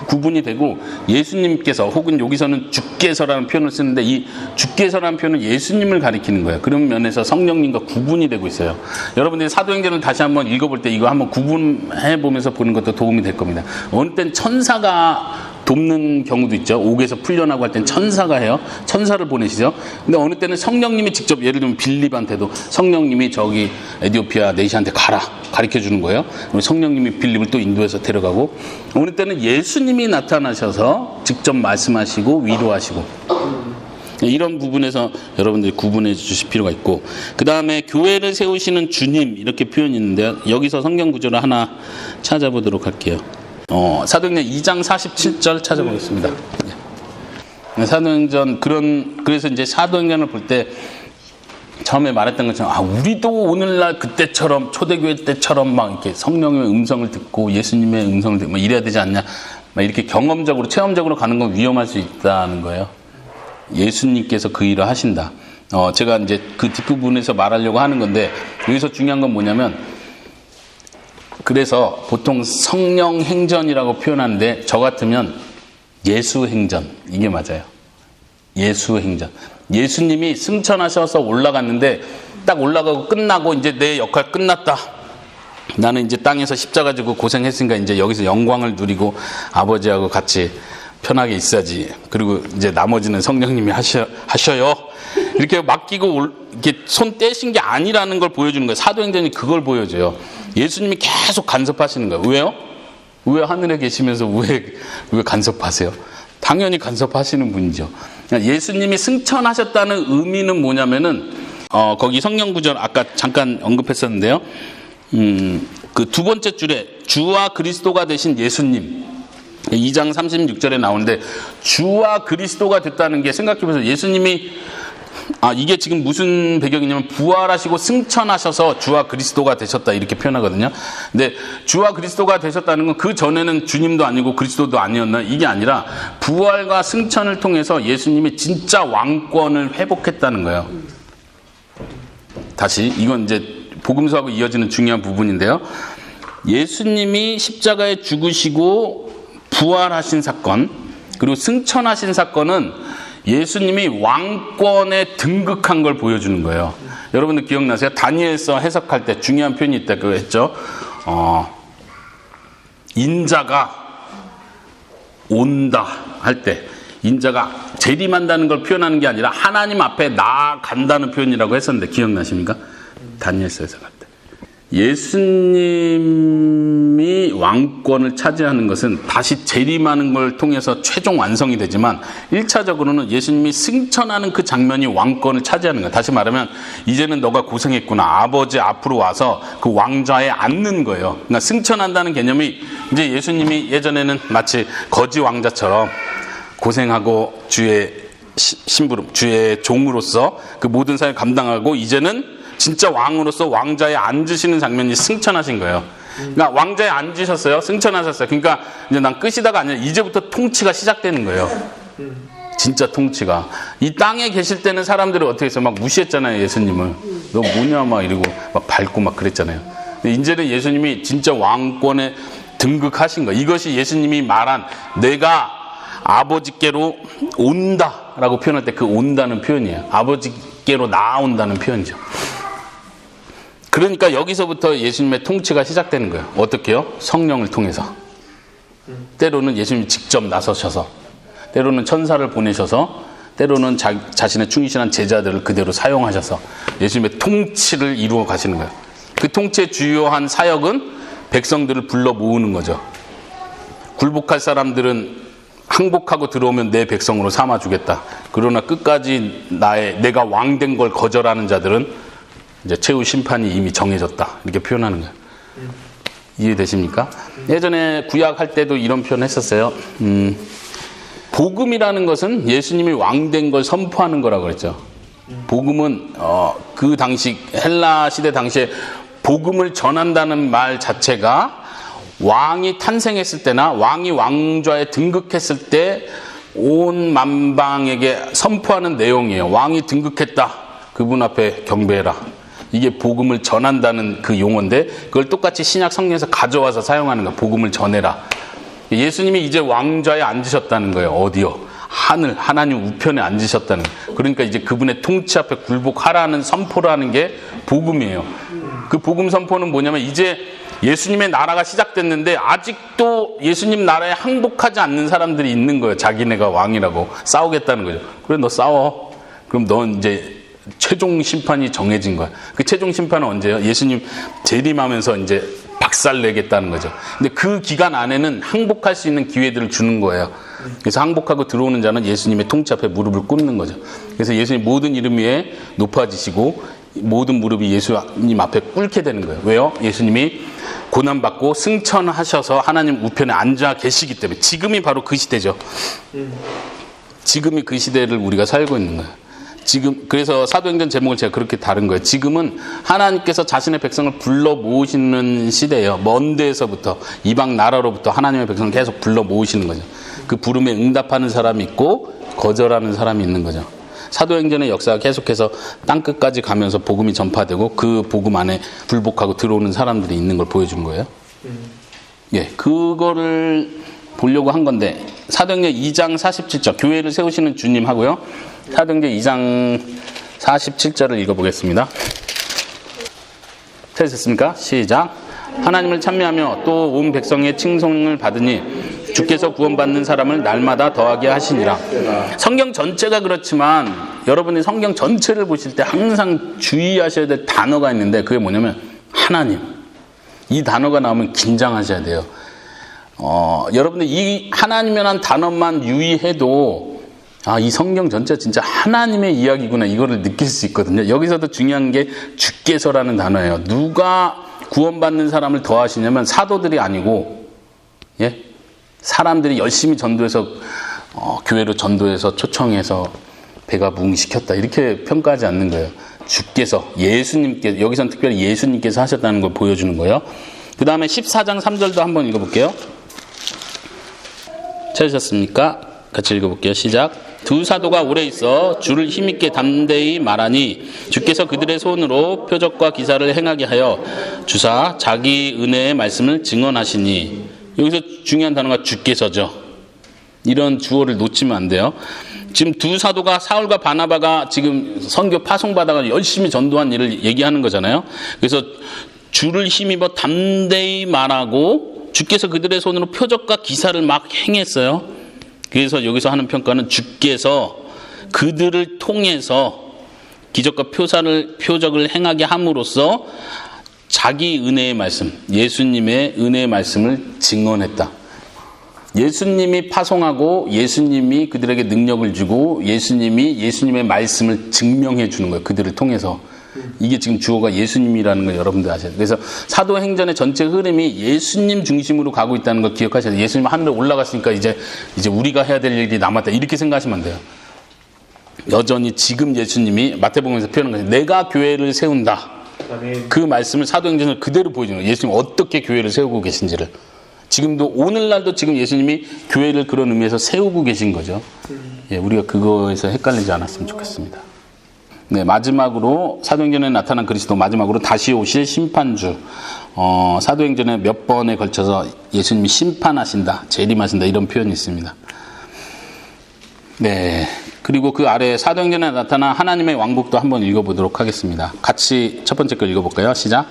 구분이 되고, 예수님께서, 혹은 여기서는 주께서라는 표현을 쓰는데, 이 주께서라는 표현은 예수님을 가리키는 거예요. 그런 면에서 성령님과 구분이 되고 있어요. 여러분들이 사도행전을 다시 한번 읽어볼 때 이거 한번 구분해 보면서 보는 것도 도움이 될 겁니다. 어느 땐 천사가 돕는 경우도 있죠. 옥에서 풀려나고 할 땐 천사가 해요. 천사를 보내시죠. 근데 어느 때는 성령님이 직접, 예를 들면 빌립한테도 성령님이 저기 에티오피아 내시한테 가라, 가르쳐 주는 거예요. 성령님이 빌립을 또 인도해서 데려가고, 어느 때는 예수님이 나타나셔서 직접 말씀하시고 위로하시고, 이런 부분에서 여러분들이 구분해 주실 필요가 있고, 그 다음에 교회를 세우시는 주님, 이렇게 표현이 있는데요. 여기서 성경 구절을 하나 찾아보도록 할게요. 사도행전 2장 47절 찾아보겠습니다. 사도행전, 그래서 이제 사도행전을 볼 때 처음에 말했던 것처럼, 우리도 오늘날 그때처럼, 초대교회 때처럼 막 이렇게 성령의 음성을 듣고 예수님의 음성을 듣고 막 이래야 되지 않냐, 막 이렇게 경험적으로, 체험적으로 가는 건 위험할 수 있다는 거예요. 예수님께서 그 일을 하신다. 제가 이제 그 뒷부분에서 말하려고 하는 건데, 여기서 중요한 건 뭐냐면, 그래서 보통 성령 행전이라고 표현하는데 저 같으면 예수 행전, 이게 맞아요. 예수 행전. 예수님이 승천하셔서 올라갔는데 딱 올라가고 끝나고 이제 내 역할 끝났다. 나는 이제 땅에서 십자가 지고 고생했으니까 이제 여기서 영광을 누리고 아버지하고 같이 편하게 있어야지. 그리고 이제 나머지는 성령님이 하셔요. 이렇게 맡기고 이렇게 손 떼신 게 아니라는 걸 보여주는 거예요. 사도행전이 그걸 보여줘요. 예수님이 계속 간섭하시는 거예요. 왜요? 왜 하늘에 계시면서 왜 간섭하세요? 당연히 간섭하시는 분이죠. 예수님이 승천하셨다는 의미는 뭐냐면은 거기 성경 구절 아까 잠깐 언급했었는데요. 그 두 번째 줄에 주와 그리스도가 되신 예수님 2장 36절에 나오는데 주와 그리스도가 됐다는 게 생각해보세요. 예수님이 이게 지금 무슨 배경이냐면 부활하시고 승천하셔서 주와 그리스도가 되셨다 이렇게 표현하거든요. 근데 주와 그리스도가 되셨다는 건 그 전에는 주님도 아니고 그리스도도 아니었나 이게 아니라 부활과 승천을 통해서 예수님이 진짜 왕권을 회복했다는 거예요. 다시 이건 이제 복음서하고 이어지는 중요한 부분인데요. 예수님이 십자가에 죽으시고 부활하신 사건 그리고 승천하신 사건은 예수님이 왕권에 등극한 걸 보여주는 거예요. 여러분들 기억나세요? 다니엘서 해석할 때 중요한 표현이 있다 그거 했죠. 인자가 온다 할 때 인자가 재림한다는 걸 표현하는 게 아니라 하나님 앞에 나아간다는 표현이라고 했었는데 기억나십니까? 다니엘서 해석할 때. 예수님이 왕권을 차지하는 것은 다시 재림하는 걸 통해서 최종 완성이 되지만 1차적으로는 예수님이 승천하는 그 장면이 왕권을 차지하는 거예요. 다시 말하면 이제는 너가 고생했구나. 아버지 앞으로 와서 그 왕좌에 앉는 거예요. 그러니까 승천한다는 개념이 이제 예수님이 예전에는 마치 거지 왕자처럼 고생하고 주의 심부름, 주의 종으로서 그 모든 사역을 감당하고 이제는 진짜 왕으로서 왕자에 앉으시는 장면이 승천하신 거예요. 그러니까 왕자에 앉으셨어요. 승천하셨어요. 그러니까 이제 난 끝이다가 아니라 이제부터 통치가 시작되는 거예요. 진짜 통치가. 이 땅에 계실 때는 사람들이 어떻게 해서 막 무시했잖아요. 예수님을. 너 뭐냐 막 이러고 막 밟고 막 그랬잖아요. 근데 이제는 예수님이 진짜 왕권에 등극하신 거예요. 이것이 예수님이 말한 내가 아버지께로 온다라고 표현할 때 그 온다는 표현이에요. 아버지께로 나아온다는 표현이죠. 그러니까 여기서부터 예수님의 통치가 시작되는 거예요. 어떻게요? 성령을 통해서. 때로는 예수님이 직접 나서셔서, 때로는 천사를 보내셔서, 때로는 자신의 충실한 제자들을 그대로 사용하셔서 예수님의 통치를 이루어 가시는 거예요. 그 통치의 주요한 사역은 백성들을 불러 모으는 거죠. 굴복할 사람들은 항복하고 들어오면 내 백성으로 삼아주겠다. 그러나 끝까지 내가 왕된 걸 거절하는 자들은 이제 최후 심판이 이미 정해졌다. 이렇게 표현하는 거예요. 이해되십니까? 예전에 구약할 때도 이런 표현 했었어요. 복음이라는 것은 예수님이 왕된 걸 선포하는 거라고 그랬죠. 복음은 그 당시 헬라 시대 당시에 복음을 전한다는 말 자체가 왕이 탄생했을 때나 왕이 왕좌에 등극했을 때 온 만방에게 선포하는 내용이에요. 왕이 등극했다. 그분 앞에 경배해라. 이게 복음을 전한다는 그 용어인데 그걸 똑같이 신약 성경에서 가져와서 사용하는 거야. 복음을 전해라. 예수님이 이제 왕좌에 앉으셨다는 거예요. 어디요? 하나님 우편에 앉으셨다는 거예요. 그러니까 이제 그분의 통치 앞에 굴복하라는 선포를 하는 게 복음이에요. 그 복음 선포는 뭐냐면 이제 예수님의 나라가 시작됐는데 아직도 예수님 나라에 항복하지 않는 사람들이 있는 거예요. 자기네가 왕이라고 싸우겠다는 거죠. 그래 너 싸워. 그럼 넌 이제 최종 심판이 정해진 거야. 그 최종 심판은 언제예요? 예수님 재림하면서 이제 박살내겠다는 거죠. 근데 그 기간 안에는 항복할 수 있는 기회들을 주는 거예요. 그래서 항복하고 들어오는 자는 예수님의 통치 앞에 무릎을 꿇는 거죠. 그래서 예수님 모든 이름 위에 높아지시고 모든 무릎이 예수님 앞에 꿇게 되는 거예요. 왜요? 예수님이 고난받고 승천하셔서 하나님 우편에 앉아 계시기 때문에. 지금이 바로 그 시대죠. 지금이 그 시대를 우리가 살고 있는 거예요. 지금 그래서 사도행전 제목을 제가 그렇게 다룬 거예요. 지금은 하나님께서 자신의 백성을 불러 모으시는 시대예요. 먼 데에서부터 이방 나라로부터 하나님의 백성을 계속 불러 모으시는 거죠. 그 부름에 응답하는 사람이 있고 거절하는 사람이 있는 거죠. 사도행전의 역사가 계속해서 땅끝까지 가면서 복음이 전파되고 그 복음 안에 불복하고 들어오는 사람들이 있는 걸 보여준 거예요. 예, 그거를 보려고 한 건데 사도행전 2장 47절 교회를 세우시는 주님 하고요. 사도행전 2장 47절을 읽어보겠습니다. 찾으셨습니까? 시작. 하나님을 찬미하며 또 온 백성의 칭송을 받으니 주께서 구원받는 사람을 날마다 더하게 하시니라. 성경 전체가 그렇지만 여러분이 성경 전체를 보실 때 항상 주의하셔야 될 단어가 있는데 그게 뭐냐면 하나님. 이 단어가 나오면 긴장하셔야 돼요. 여러분들 이 하나님이라는 단어만 유의해도 이 성경 전체 진짜 하나님의 이야기구나 이거를 느낄 수 있거든요. 여기서도 중요한 게 주께서라는 단어예요. 누가 구원받는 사람을 더하시냐면 사도들이 아니고 예? 사람들이 열심히 전도해서 교회로 전도해서 초청해서 배가 부흥시켰다 이렇게 평가하지 않는 거예요. 주께서 예수님께 여기선 특별히 예수님께서 하셨다는 걸 보여주는 거예요. 그 다음에 14장 3절도 한번 읽어볼게요. 찾으셨습니까? 같이 읽어볼게요. 시작. 두 사도가 오래 있어 주를 힘있게 담대히 말하니 주께서 그들의 손으로 표적과 기사를 행하게 하여 주사 자기 은혜의 말씀을 증언하시니 여기서 중요한 단어가 주께서죠. 이런 주어를 놓치면 안 돼요. 지금 두 사도가 사울과 바나바가 지금 선교 파송받아가 열심히 전도한 일을 얘기하는 거잖아요. 그래서 주를 힘입어 담대히 말하고 주께서 그들의 손으로 표적과 기사를 막 행했어요. 그래서 여기서 하는 평가는 주께서 그들을 통해서 기적과 표적을 행하게 함으로써 자기 은혜의 말씀, 예수님의 은혜의 말씀을 증언했다. 예수님이 파송하고 예수님이 그들에게 능력을 주고 예수님이 예수님의 말씀을 증명해 주는 거예요. 그들을 통해서. 이게 지금 주어가 예수님이라는 걸 여러분들 아셔야 돼요. 그래서 사도행전의 전체 흐름이 예수님 중심으로 가고 있다는 걸 기억하셔야 돼요. 예수님 하늘에 올라갔으니까 이제 우리가 해야 될 일이 남았다. 이렇게 생각하시면 안 돼요. 여전히 지금 예수님이 마태복음에서 표현한 거예요. 내가 교회를 세운다. 그 말씀을 사도행전을 그대로 보여주는 거예요. 예수님이 어떻게 교회를 세우고 계신지를. 지금도 오늘날도 지금 예수님이 교회를 그런 의미에서 세우고 계신 거죠. 예, 우리가 그거에서 헷갈리지 않았으면 좋겠습니다. 네, 마지막으로 사도행전에 나타난 그리스도, 마지막으로 다시 오실 심판주. 사도행전에 몇 번에 걸쳐서 예수님이 심판하신다, 재림하신다 이런 표현이 있습니다. 네, 그리고 그 아래 사도행전에 나타난 하나님의 왕국도 한번 읽어보도록 하겠습니다. 같이 첫 번째 걸 읽어볼까요? 시작.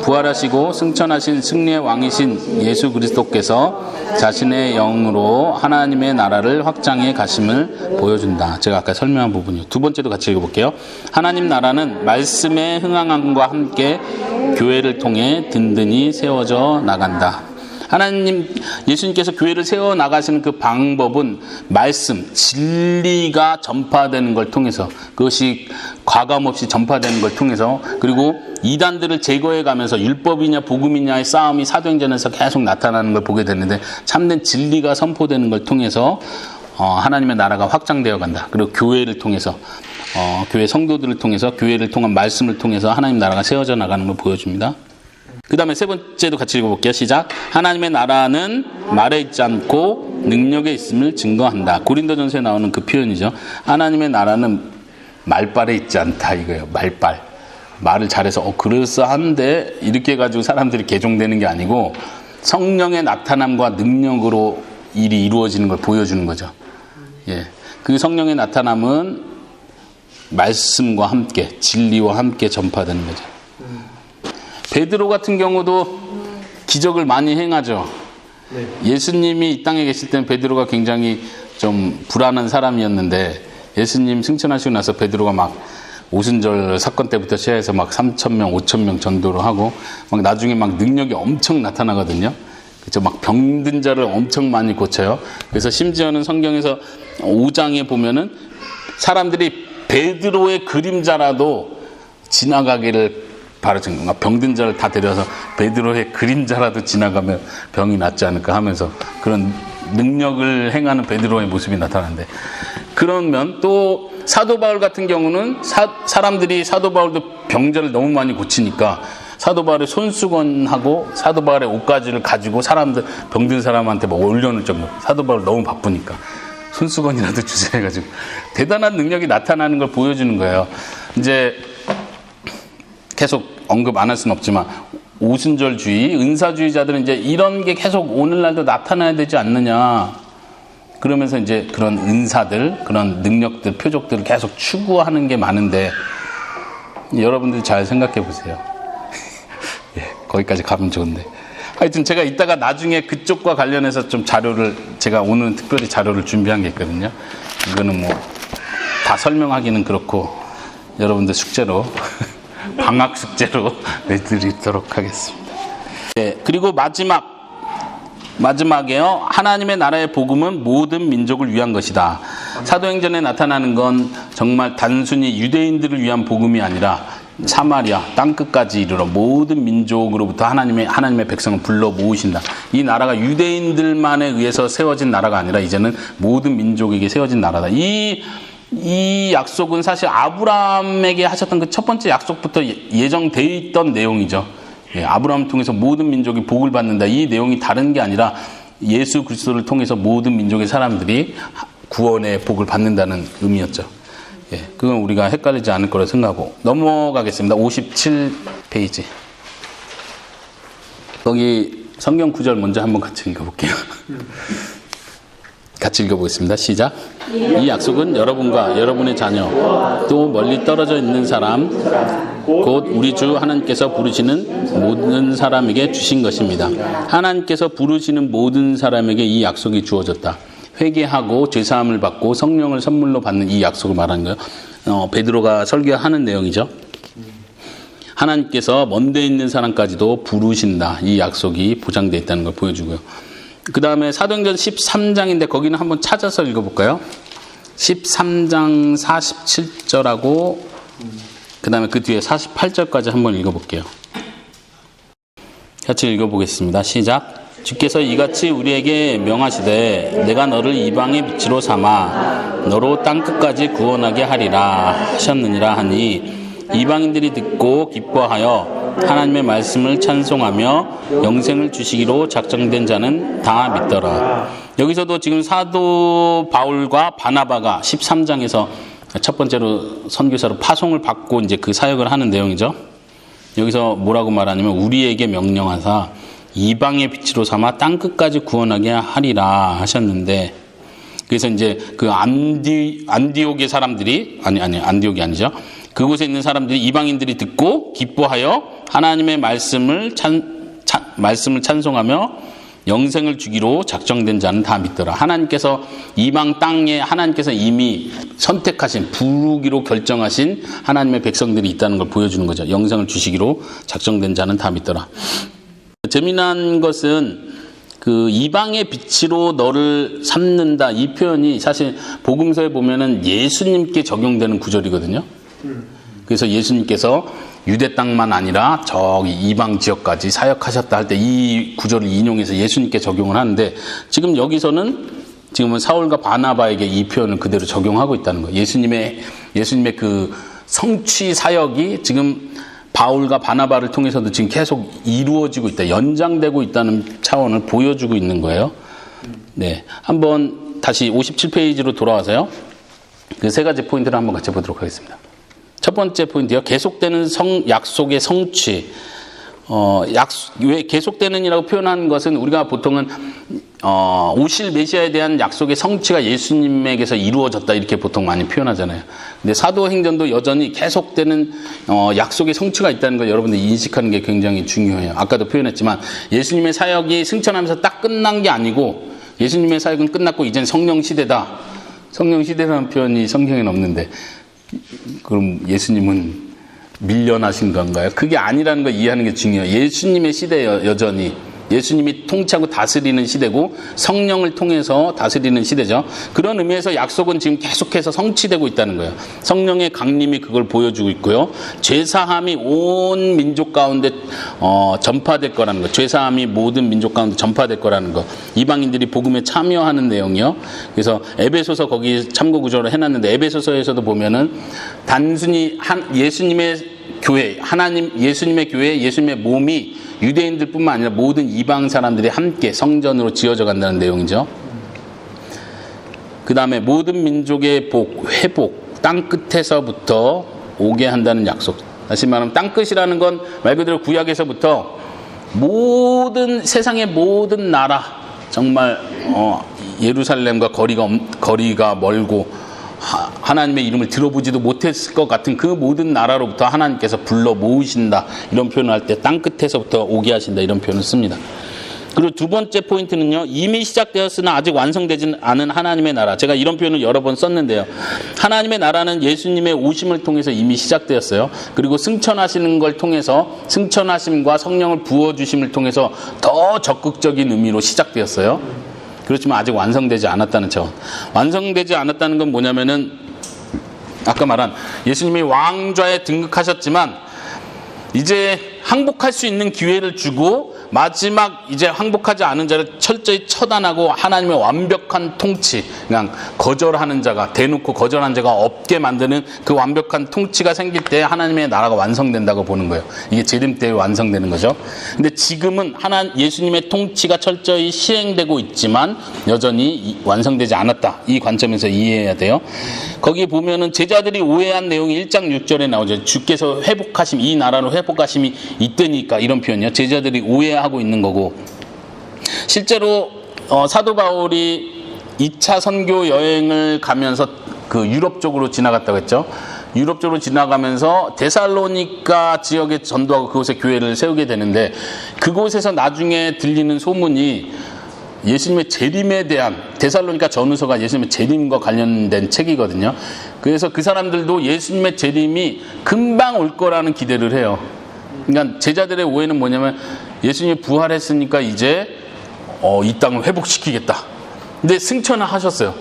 부활하시고 승천하신 승리의 왕이신 예수 그리스도께서 자신의 영으로 하나님의 나라를 확장해 가심을 보여준다. 제가 아까 설명한 부분이요. 두 번째도 같이 읽어볼게요. 하나님 나라는 말씀에 흥황함과 함께 교회를 통해 든든히 세워져 나간다. 하나님, 예수님께서 교회를 세워 나가시는 그 방법은 말씀, 진리가 전파되는 걸 통해서, 그것이 과감 없이 전파되는 걸 통해서, 그리고 이단들을 제거해 가면서 율법이냐 복음이냐의 싸움이 사도행전에서 계속 나타나는 걸 보게 되는데, 참된 진리가 선포되는 걸 통해서 하나님의 나라가 확장되어 간다. 그리고 교회를 통해서, 교회 성도들을 통해서, 교회를 통한 말씀을 통해서 하나님 나라가 세워져 나가는 걸 보여줍니다. 그 다음에 세 번째도 같이 읽어볼게요. 시작. 하나님의 나라는 말에 있지 않고 능력에 있음을 증거한다. 고린도전서에 나오는 그 표현이죠. 하나님의 나라는 말발에 있지 않다 이거예요. 말발. 말을 잘해서 그럴싸한데 이렇게 해가지고 사람들이 개종되는 게 아니고 성령의 나타남과 능력으로 일이 이루어지는 걸 보여주는 거죠. 예. 그 성령의 나타남은 말씀과 함께 진리와 함께 전파되는 거죠. 베드로 같은 경우도 기적을 많이 행하죠. 네. 예수님이 이 땅에 계실 때는 베드로가 굉장히 좀 불안한 사람이었는데 예수님 승천하시고 나서 베드로가 막 오순절 사건 때부터 시작해서 막 3,000명, 5,000명 전도를 하고 막 나중에 막 능력이 엄청 나타나거든요. 그렇죠. 막 병든 자를 엄청 많이 고쳐요. 그래서 심지어는 성경에서 5장에 보면은 사람들이 베드로의 그림자라도 지나가기를 바라진 건가? 병든 자를 다 데려와서 베드로의 그림자라도 지나가면 병이 낫지 않을까 하면서 그런 능력을 행하는 베드로의 모습이 나타나는데, 그러면 또 사도 바울 같은 경우는 사람들이 사도 바울도 병자를 너무 많이 고치니까 사도 바울의 손수건하고 사도 바울의 옷가지를 가지고 사람들 병든 사람한테 막 올려놓을 정도. 사도 바울 너무 바쁘니까 손수건이라도 주세요 해가지고 대단한 능력이 나타나는 걸 보여주는 거예요. 이제 계속 언급 안 할 수는 없지만 오순절주의, 은사주의자들은 이제 이런 게 계속 오늘날도 나타나야 되지 않느냐. 그러면서 이제 그런 은사들, 그런 능력들, 표적들을 계속 추구하는 게 많은데, 여러분들 잘 생각해 보세요. 예, 거기까지 가면 좋은데. 하여튼 제가 이따가 나중에 그쪽과 관련해서 좀 자료를, 제가 오늘은 특별히 자료를 준비한 게 있거든요. 이거는 뭐 다 설명하기는 그렇고 여러분들 숙제로 방학 숙제로 내드리도록 하겠습니다. 네, 그리고 마지막에요. 하나님의 나라의 복음은 모든 민족을 위한 것이다. 사도행전에 나타나는 건 정말 단순히 유대인들을 위한 복음이 아니라 사마리아 땅끝까지 이르러 모든 민족으로부터 하나님의 백성을 불러 모으신다. 이 나라가 유대인들만에 의해서 세워진 나라가 아니라 이제는 모든 민족에게 세워진 나라다. 이 약속은 사실 아브라함에게 하셨던 그 첫 번째 약속부터 예정되어 있던 내용이죠. 예, 아브라함을 통해서 모든 민족이 복을 받는다. 이 내용이 다른 게 아니라 예수 그리스도를 통해서 모든 민족의 사람들이 구원의 복을 받는다는 의미였죠. 예, 그건 우리가 헷갈리지 않을 거라 생각하고 넘어가겠습니다. 57페이지. 거기 성경 구절 먼저 한번 같이 읽어볼게요. 같이 읽어보겠습니다. 시작. 이 약속은 여러분과 여러분의 자녀, 또 멀리 떨어져 있는 사람, 곧 우리 주 하나님께서 부르시는 모든 사람에게 주신 것입니다. 하나님께서 부르시는 모든 사람에게 이 약속이 주어졌다. 회개하고 죄사함을 받고 성령을 선물로 받는 이 약속을 말하는 거예요. 베드로가 설교하는 내용이죠. 하나님께서 먼데 있는 사람까지도 부르신다. 이 약속이 보장되어 있다는 걸 보여주고요. 그 다음에 사도행전 13장인데 거기는 한번 찾아서 읽어볼까요? 13장 47절하고 그 다음에 그 뒤에 48절까지 한번 읽어볼게요. 같이 읽어보겠습니다. 시작. 주께서 이같이 우리에게 명하시되 내가 너를 이방의 빛으로 삼아 너로 땅끝까지 구원하게 하리라 하셨느니라 하니 이방인들이 듣고 기뻐하여 하나님의 말씀을 찬송하며 영생을 주시기로 작정된 자는 다 믿더라. 여기서도 지금 사도 바울과 바나바가 13장에서 첫 번째로 선교사로 파송을 받고 이제 그 사역을 하는 내용이죠. 여기서 뭐라고 말하냐면 우리에게 명령하사 이방의 빛으로 삼아 땅끝까지 구원하게 하리라 하셨는데, 그래서 이제 그 안디옥의 사람들이 안디옥이 아니죠. 그곳에 있는 사람들이 이방인들이 듣고 기뻐하여 하나님의 말씀을 찬송하며 영생을 주기로 작정된 자는 다 믿더라. 하나님께서 이방 땅에 하나님께서 이미 선택하신 부르기로 결정하신 하나님의 백성들이 있다는 걸 보여주는 거죠. 영생을 주시기로 작정된 자는 다 믿더라. 재미난 것은 그 이방의 빛으로 너를 삼는다 이 표현이 사실 복음서에 보면은 예수님께 적용되는 구절이거든요. 그래서 예수님께서 유대 땅만 아니라 저기 이방 지역까지 사역하셨다 할 때 이 구절을 인용해서 예수님께 적용을 하는데, 지금 여기서는 지금은 사울과 바나바에게 이 표현을 그대로 적용하고 있다는 거예요. 예수님의 그 성취 사역이 지금 바울과 바나바를 통해서도 지금 계속 이루어지고 있다, 연장되고 있다는 차원을 보여주고 있는 거예요. 네, 한번 다시 57페이지로 돌아와서요. 그 세 가지 포인트를 한번 같이 보도록 하겠습니다. 첫 번째 포인트요. 계속되는 약속의 성취. 왜 계속되는이라고 표현하는 것은 우리가 보통은 오실 메시아에 대한 약속의 성취가 예수님에게서 이루어졌다 이렇게 보통 많이 표현하잖아요. 근데 사도행전도 여전히 계속되는 약속의 성취가 있다는 걸 여러분들이 인식하는 게 굉장히 중요해요. 아까도 표현했지만 예수님의 사역이 승천하면서 딱 끝난 게 아니고 예수님의 사역은 끝났고 이젠 성령 시대다. 성령 시대라는 표현이 성경에는 없는데 그럼 예수님은 밀려나신 건가요? 그게 아니라는 걸 이해하는 게 중요해요. 예수님의 시대예요. 여전히 예수님이 통치하고 다스리는 시대고 성령을 통해서 다스리는 시대죠. 그런 의미에서 약속은 지금 계속해서 성취되고 있다는 거예요. 성령의 강림이 그걸 보여주고 있고요. 죄사함이 온 민족 가운데 전파될 거라는 거. 죄사함이 모든 민족 가운데 전파될 거라는 거. 이방인들이 복음에 참여하는 내용이요. 그래서 에베소서 거기 참고 구절을 해놨는데 에베소서에서도 보면은 단순히 예수님의 교회, 예수님의 교회, 예수님의 몸이 유대인들뿐만 아니라 모든 이방 사람들이 함께 성전으로 지어져 간다는 내용이죠. 그 다음에 모든 민족의 회복, 땅끝에서부터 오게 한다는 약속. 다시 말하면 땅끝이라는 건 말 그대로 구약에서부터 세상의 모든 나라, 정말 예루살렘과 거리가 멀고 하나님의 이름을 들어보지도 못했을 것 같은 그 모든 나라로부터 하나님께서 불러 모으신다, 이런 표현을 할 때 땅끝에서부터 오게 하신다, 이런 표현을 씁니다. 그리고 두 번째 포인트는요, 이미 시작되었으나 아직 완성되지 않은 하나님의 나라. 제가 이런 표현을 여러 번 썼는데요, 하나님의 나라는 예수님의 오심을 통해서 이미 시작되었어요. 그리고 승천하시는 걸 통해서, 승천하심과 성령을 부어주심을 통해서 더 적극적인 의미로 시작되었어요. 그렇지만 아직 완성되지 않았다는 점. 완성되지 않았다는 건 뭐냐면은, 아까 말한 예수님이 왕좌에 등극하셨지만 이제 항복할 수 있는 기회를 주고, 마지막 이제 항복하지 않은 자를 철저히 처단하고 하나님의 완벽한 통치, 그냥 거절하는 자가, 대놓고 거절한 자가 없게 만드는 그 완벽한 통치가 생길 때 하나님의 나라가 완성된다고 보는 거예요. 이게 재림 때 완성되는 거죠. 근데 지금은 예수님의 통치가 철저히 시행되고 있지만 여전히 완성되지 않았다, 이 관점에서 이해해야 돼요. 거기 보면은 제자들이 오해한 내용이 1장 6절에 나오죠. 주께서 회복하심, 이 나라로 회복하심이 있다니까, 이런 표현이요. 제자들이 오해하고 있는 거고, 실제로 사도 바울이 2차 선교 여행을 가면서 그 유럽 쪽으로 지나갔다고 했죠. 유럽 쪽으로 지나가면서 데살로니가 지역에 전도하고 그곳에 교회를 세우게 되는데, 그곳에서 나중에 들리는 소문이 예수님의 재림에 대한, 데살로니가 전후서가 예수님의 재림과 관련된 책이거든요. 그래서 그 사람들도 예수님의 재림이 금방 올 거라는 기대를 해요. 그러니까 제자들의 오해는 뭐냐면, 예수님이 부활했으니까 이제 이 땅을 회복시키겠다. 근데 승천을 하셨어요.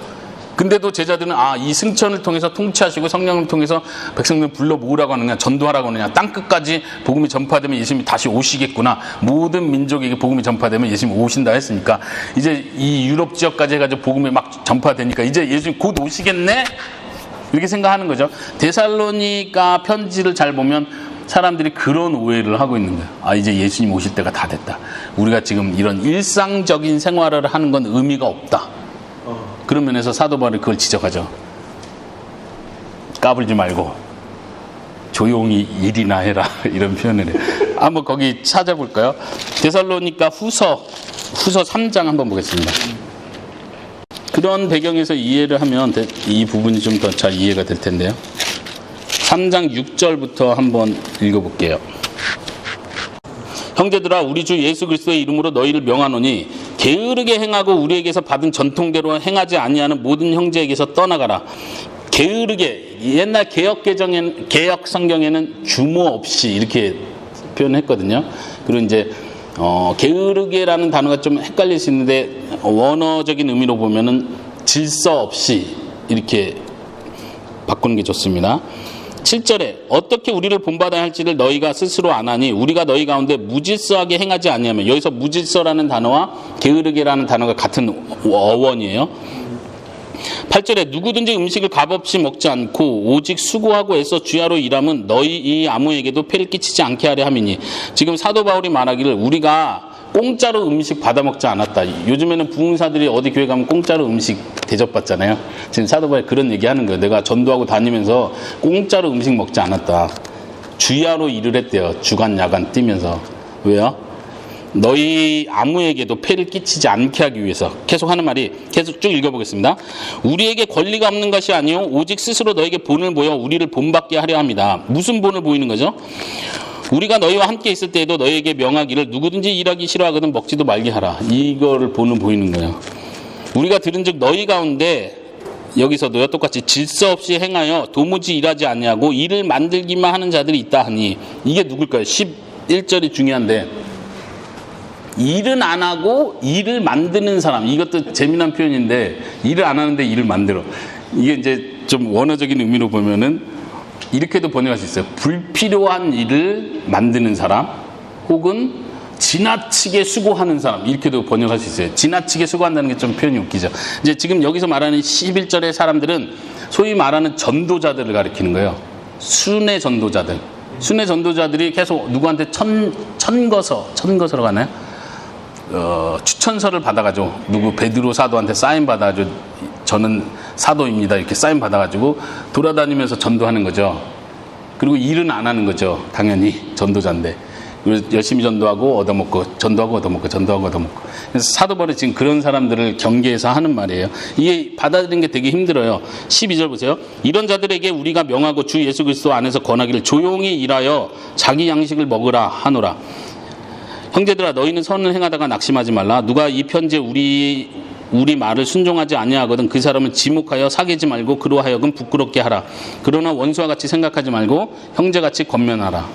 근데도 제자들은 이 승천을 통해서 통치하시고 성령을 통해서 백성들을 불러 모으라고 하느냐, 전도하라고 하느냐, 땅끝까지 복음이 전파되면 예수님이 다시 오시겠구나, 모든 민족에게 복음이 전파되면 예수님이 오신다 했으니까 이제 이 유럽 지역까지 해가지고 복음이 막 전파되니까 이제 예수님 곧 오시겠네, 이렇게 생각하는 거죠. 데살로니가 편지를 잘 보면 사람들이 그런 오해를 하고 있는 거예요. 이제 예수님 오실 때가 다 됐다, 우리가 지금 이런 일상적인 생활을 하는 건 의미가 없다. 그런 면에서 사도 바울이 그걸 지적하죠. 까불지 말고 조용히 일이나 해라, 이런 표현을 해요. 한번 거기 찾아볼까요? 데살로니가 후서 3장 한번 보겠습니다. 그런 배경에서 이해를 하면 이 부분이 좀 더 잘 이해가 될 텐데요. 3장 6절부터 한번 읽어볼게요. 형제들아, 우리 주 예수 그리스도의 이름으로 너희를 명하노니 게으르게 행하고 우리에게서 받은 전통대로 행하지 아니하는 모든 형제에게서 떠나가라. 게으르게, 옛날 개역 성경에는 주모 없이 이렇게 표현했거든요. 그리고 이제 게으르게라는 단어가 좀 헷갈릴 수 있는데, 원어적인 의미로 보면은 질서 없이 이렇게 바꾸는 게 좋습니다. 7절에 어떻게 우리를 본받아야 할지를 너희가 스스로 아나니 우리가 너희 가운데 무질서하게 행하지 아니하면, 여기서 무질서라는 단어와 게으르게라는 단어가 같은 어원이에요. 8절에 누구든지 음식을 값없이 먹지 않고 오직 수고하고 애써 주야로 일함은 너희 이 아무에게도 폐를 끼치지 않게 하려 함이니. 지금 사도 바울이 말하기를 우리가 공짜로 음식 받아 먹지 않았다. 요즘에는 부흥사들이 어디 교회 가면 공짜로 음식 대접받잖아요. 지금 사도 바울이 그런 얘기하는 거예요. 내가 전도하고 다니면서 공짜로 음식 먹지 않았다. 주야로 일을 했대요. 주간 야간 뛰면서. 왜요? 너희 아무에게도 폐를 끼치지 않게 하기 위해서. 계속 하는 말이, 계속 쭉 읽어보겠습니다. 우리에게 권리가 없는 것이 아니요 오직 스스로 너에게 본을 보여 우리를 본받게 하려 합니다. 무슨 본을 보이는 거죠? 우리가 너희와 함께 있을 때에도 너희에게 명하기를 누구든지 일하기 싫어하거든 먹지도 말게 하라. 이거를 본을 보이는 거예요. 우리가 들은즉 너희 가운데, 여기서도요 똑같이 질서 없이 행하여 도무지 일하지 아니하고 일을 만들기만 하는 자들이 있다 하니. 이게 누굴까요? 11절이 중요한데, 일은 안 하고 일을 만드는 사람. 이것도 재미난 표현인데, 일을 안 하는데 일을 만들어. 이게 이제 좀 원어적인 의미로 보면은 이렇게도 번역할 수 있어요. 불필요한 일을 만드는 사람, 혹은 지나치게 수고하는 사람, 이렇게도 번역할 수 있어요. 지나치게 수고한다는 게 좀 표현이 웃기죠. 이제 지금 여기서 말하는 11절의 사람들은 소위 말하는 전도자들을 가리키는 거예요. 순회 전도자들. 순회 전도자들이 계속 누구한테 천거서로 가나요? 추천서를 받아가지고, 누구 베드로 사도한테 사인 받아가지고 저는 사도입니다 이렇게 사인 받아가지고 돌아다니면서 전도하는 거죠. 그리고 일은 안 하는 거죠. 당연히 전도자인데. 그래서 열심히 전도하고 얻어먹고, 전도하고 얻어먹고, 전도하고 얻어먹고. 그래서 사도 바울이 지금 그런 사람들을 경계해서 하는 말이에요. 이게 받아들이는 게 되게 힘들어요. 12절 보세요. 이런 자들에게 우리가 명하고 주 예수 그리스도 안에서 권하기를 조용히 일하여 자기 양식을 먹으라 하노라. 형제들아, 너희는 선을 행하다가 낙심하지 말라. 누가 이 편지에 우리 말을 순종하지 아니하거든 그 사람을 지목하여 사귀지 말고 그로 하여금 부끄럽게 하라. 그러나 원수와 같이 생각하지 말고 형제같이 권면하라.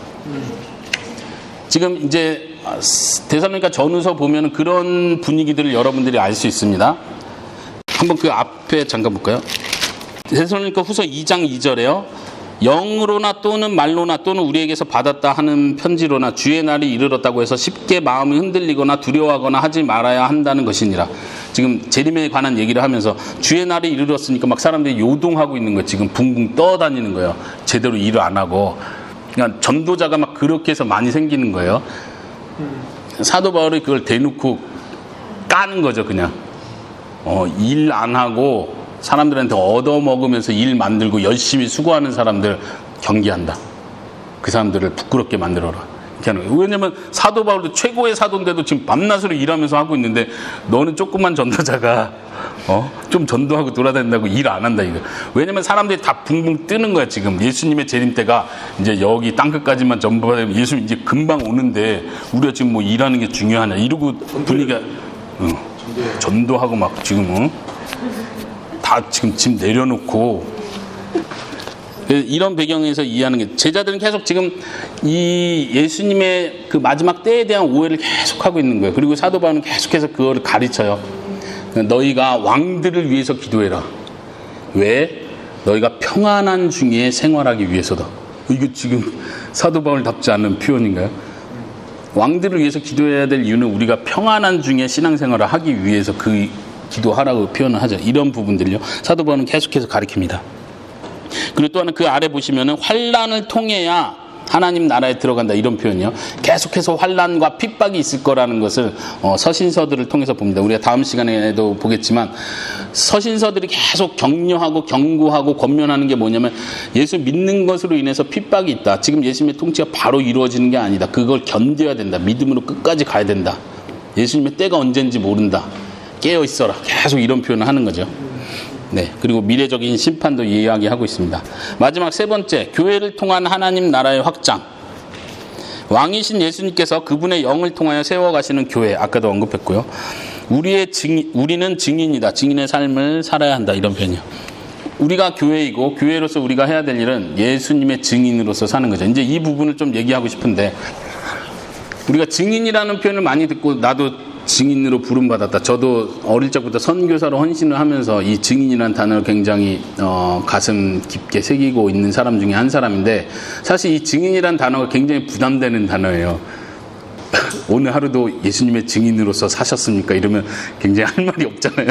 지금 이제 데살로니가 전후서 보면 그런 분위기들을 여러분들이 알 수 있습니다. 한번 그 앞에 잠깐 볼까요? 데살로니가 후서 2장 2절에요. 영으로나 또는 말로나 또는 우리에게서 받았다 하는 편지로나 주의 날이 이르렀다고 해서 쉽게 마음이 흔들리거나 두려워하거나 하지 말아야 한다는 것이니라. 지금 재림에 관한 얘기를 하면서 주의 날이 이르렀으니까 막 사람들이 요동하고 있는 거예요. 지금 붕붕 떠다니는 거예요. 제대로 일을 안 하고. 그러니까 전도자가 막 그렇게 해서 많이 생기는 거예요. 사도 바울이 그걸 대놓고 까는 거죠, 그냥. 일 안 하고 사람들한테 얻어먹으면서 일 만들고 열심히 수고하는 사람들 경계한다. 그 사람들을 부끄럽게 만들어라. 왜냐면 사도 바울도 최고의 사도인데도 지금 밤낮으로 일하면서 하고 있는데 너는 조그만 전도자가 좀 전도하고 돌아다닌다고 일 안 한다 이거. 왜냐면 사람들이 다 붕붕 뜨는 거야 지금. 예수님의 재림 때가 이제 여기 땅끝까지만 전부하면 예수님 이제 금방 오는데 우리가 지금 뭐 일하는 게 중요하냐 이러고 분위기가 전도하고 막 지금 다 지금 짐 내려놓고 이런 배경에서 이해하는 게 제자들은 계속 지금 이 예수님의 그 마지막 때에 대한 오해를 계속하고 있는 거예요. 그리고 사도 바울은 계속해서 그거를 가르쳐요. 너희가 왕들을 위해서 기도해라. 왜? 너희가 평안한 중에 생활하기 위해서다. 이거 지금 사도 바울답지 않은 표현인가요? 왕들을 위해서 기도해야 될 이유는 우리가 평안한 중에 신앙생활을 하기 위해서 그 기도하라고 표현을 하죠. 이런 부분들요. 사도 바울은 계속해서 가르칩니다. 그리고 또 하나 그 아래 보시면은 환난을 통해야 하나님 나라에 들어간다 이런 표현이요. 계속해서 환난과 핍박이 있을 거라는 것을 서신서들을 통해서 봅니다. 우리가 다음 시간에도 보겠지만 서신서들이 계속 격려하고 경고하고 권면하는 게 뭐냐면 예수 믿는 것으로 인해서 핍박이 있다. 지금 예수님의 통치가 바로 이루어지는 게 아니다. 그걸 견뎌야 된다. 믿음으로 끝까지 가야 된다. 예수님의 때가 언젠지 모른다. 깨어 있어라. 계속 이런 표현을 하는 거죠. 네, 그리고 미래적인 심판도 이야기하고 있습니다. 마지막 세 번째, 교회를 통한 하나님 나라의 확장. 왕이신 예수님께서 그분의 영을 통하여 세워가시는 교회, 아까도 언급했고요. 우리는 증인이다. 증인의 삶을 살아야 한다. 이런 표현이요. 우리가 교회이고 교회로서 우리가 해야 될 일은 예수님의 증인으로서 사는 거죠. 이제 이 부분을 좀 얘기하고 싶은데 우리가 증인이라는 표현을 많이 듣고 나도 증인으로 부름받았다. 저도 어릴 적부터 선교사로 헌신을 하면서 이 증인이라는 단어를 굉장히 가슴 깊게 새기고 있는 사람 중에 한 사람인데 사실 이 증인이라는 단어가 굉장히 부담되는 단어예요. 오늘 하루도 예수님의 증인으로서 사셨습니까? 이러면 굉장히 할 말이 없잖아요.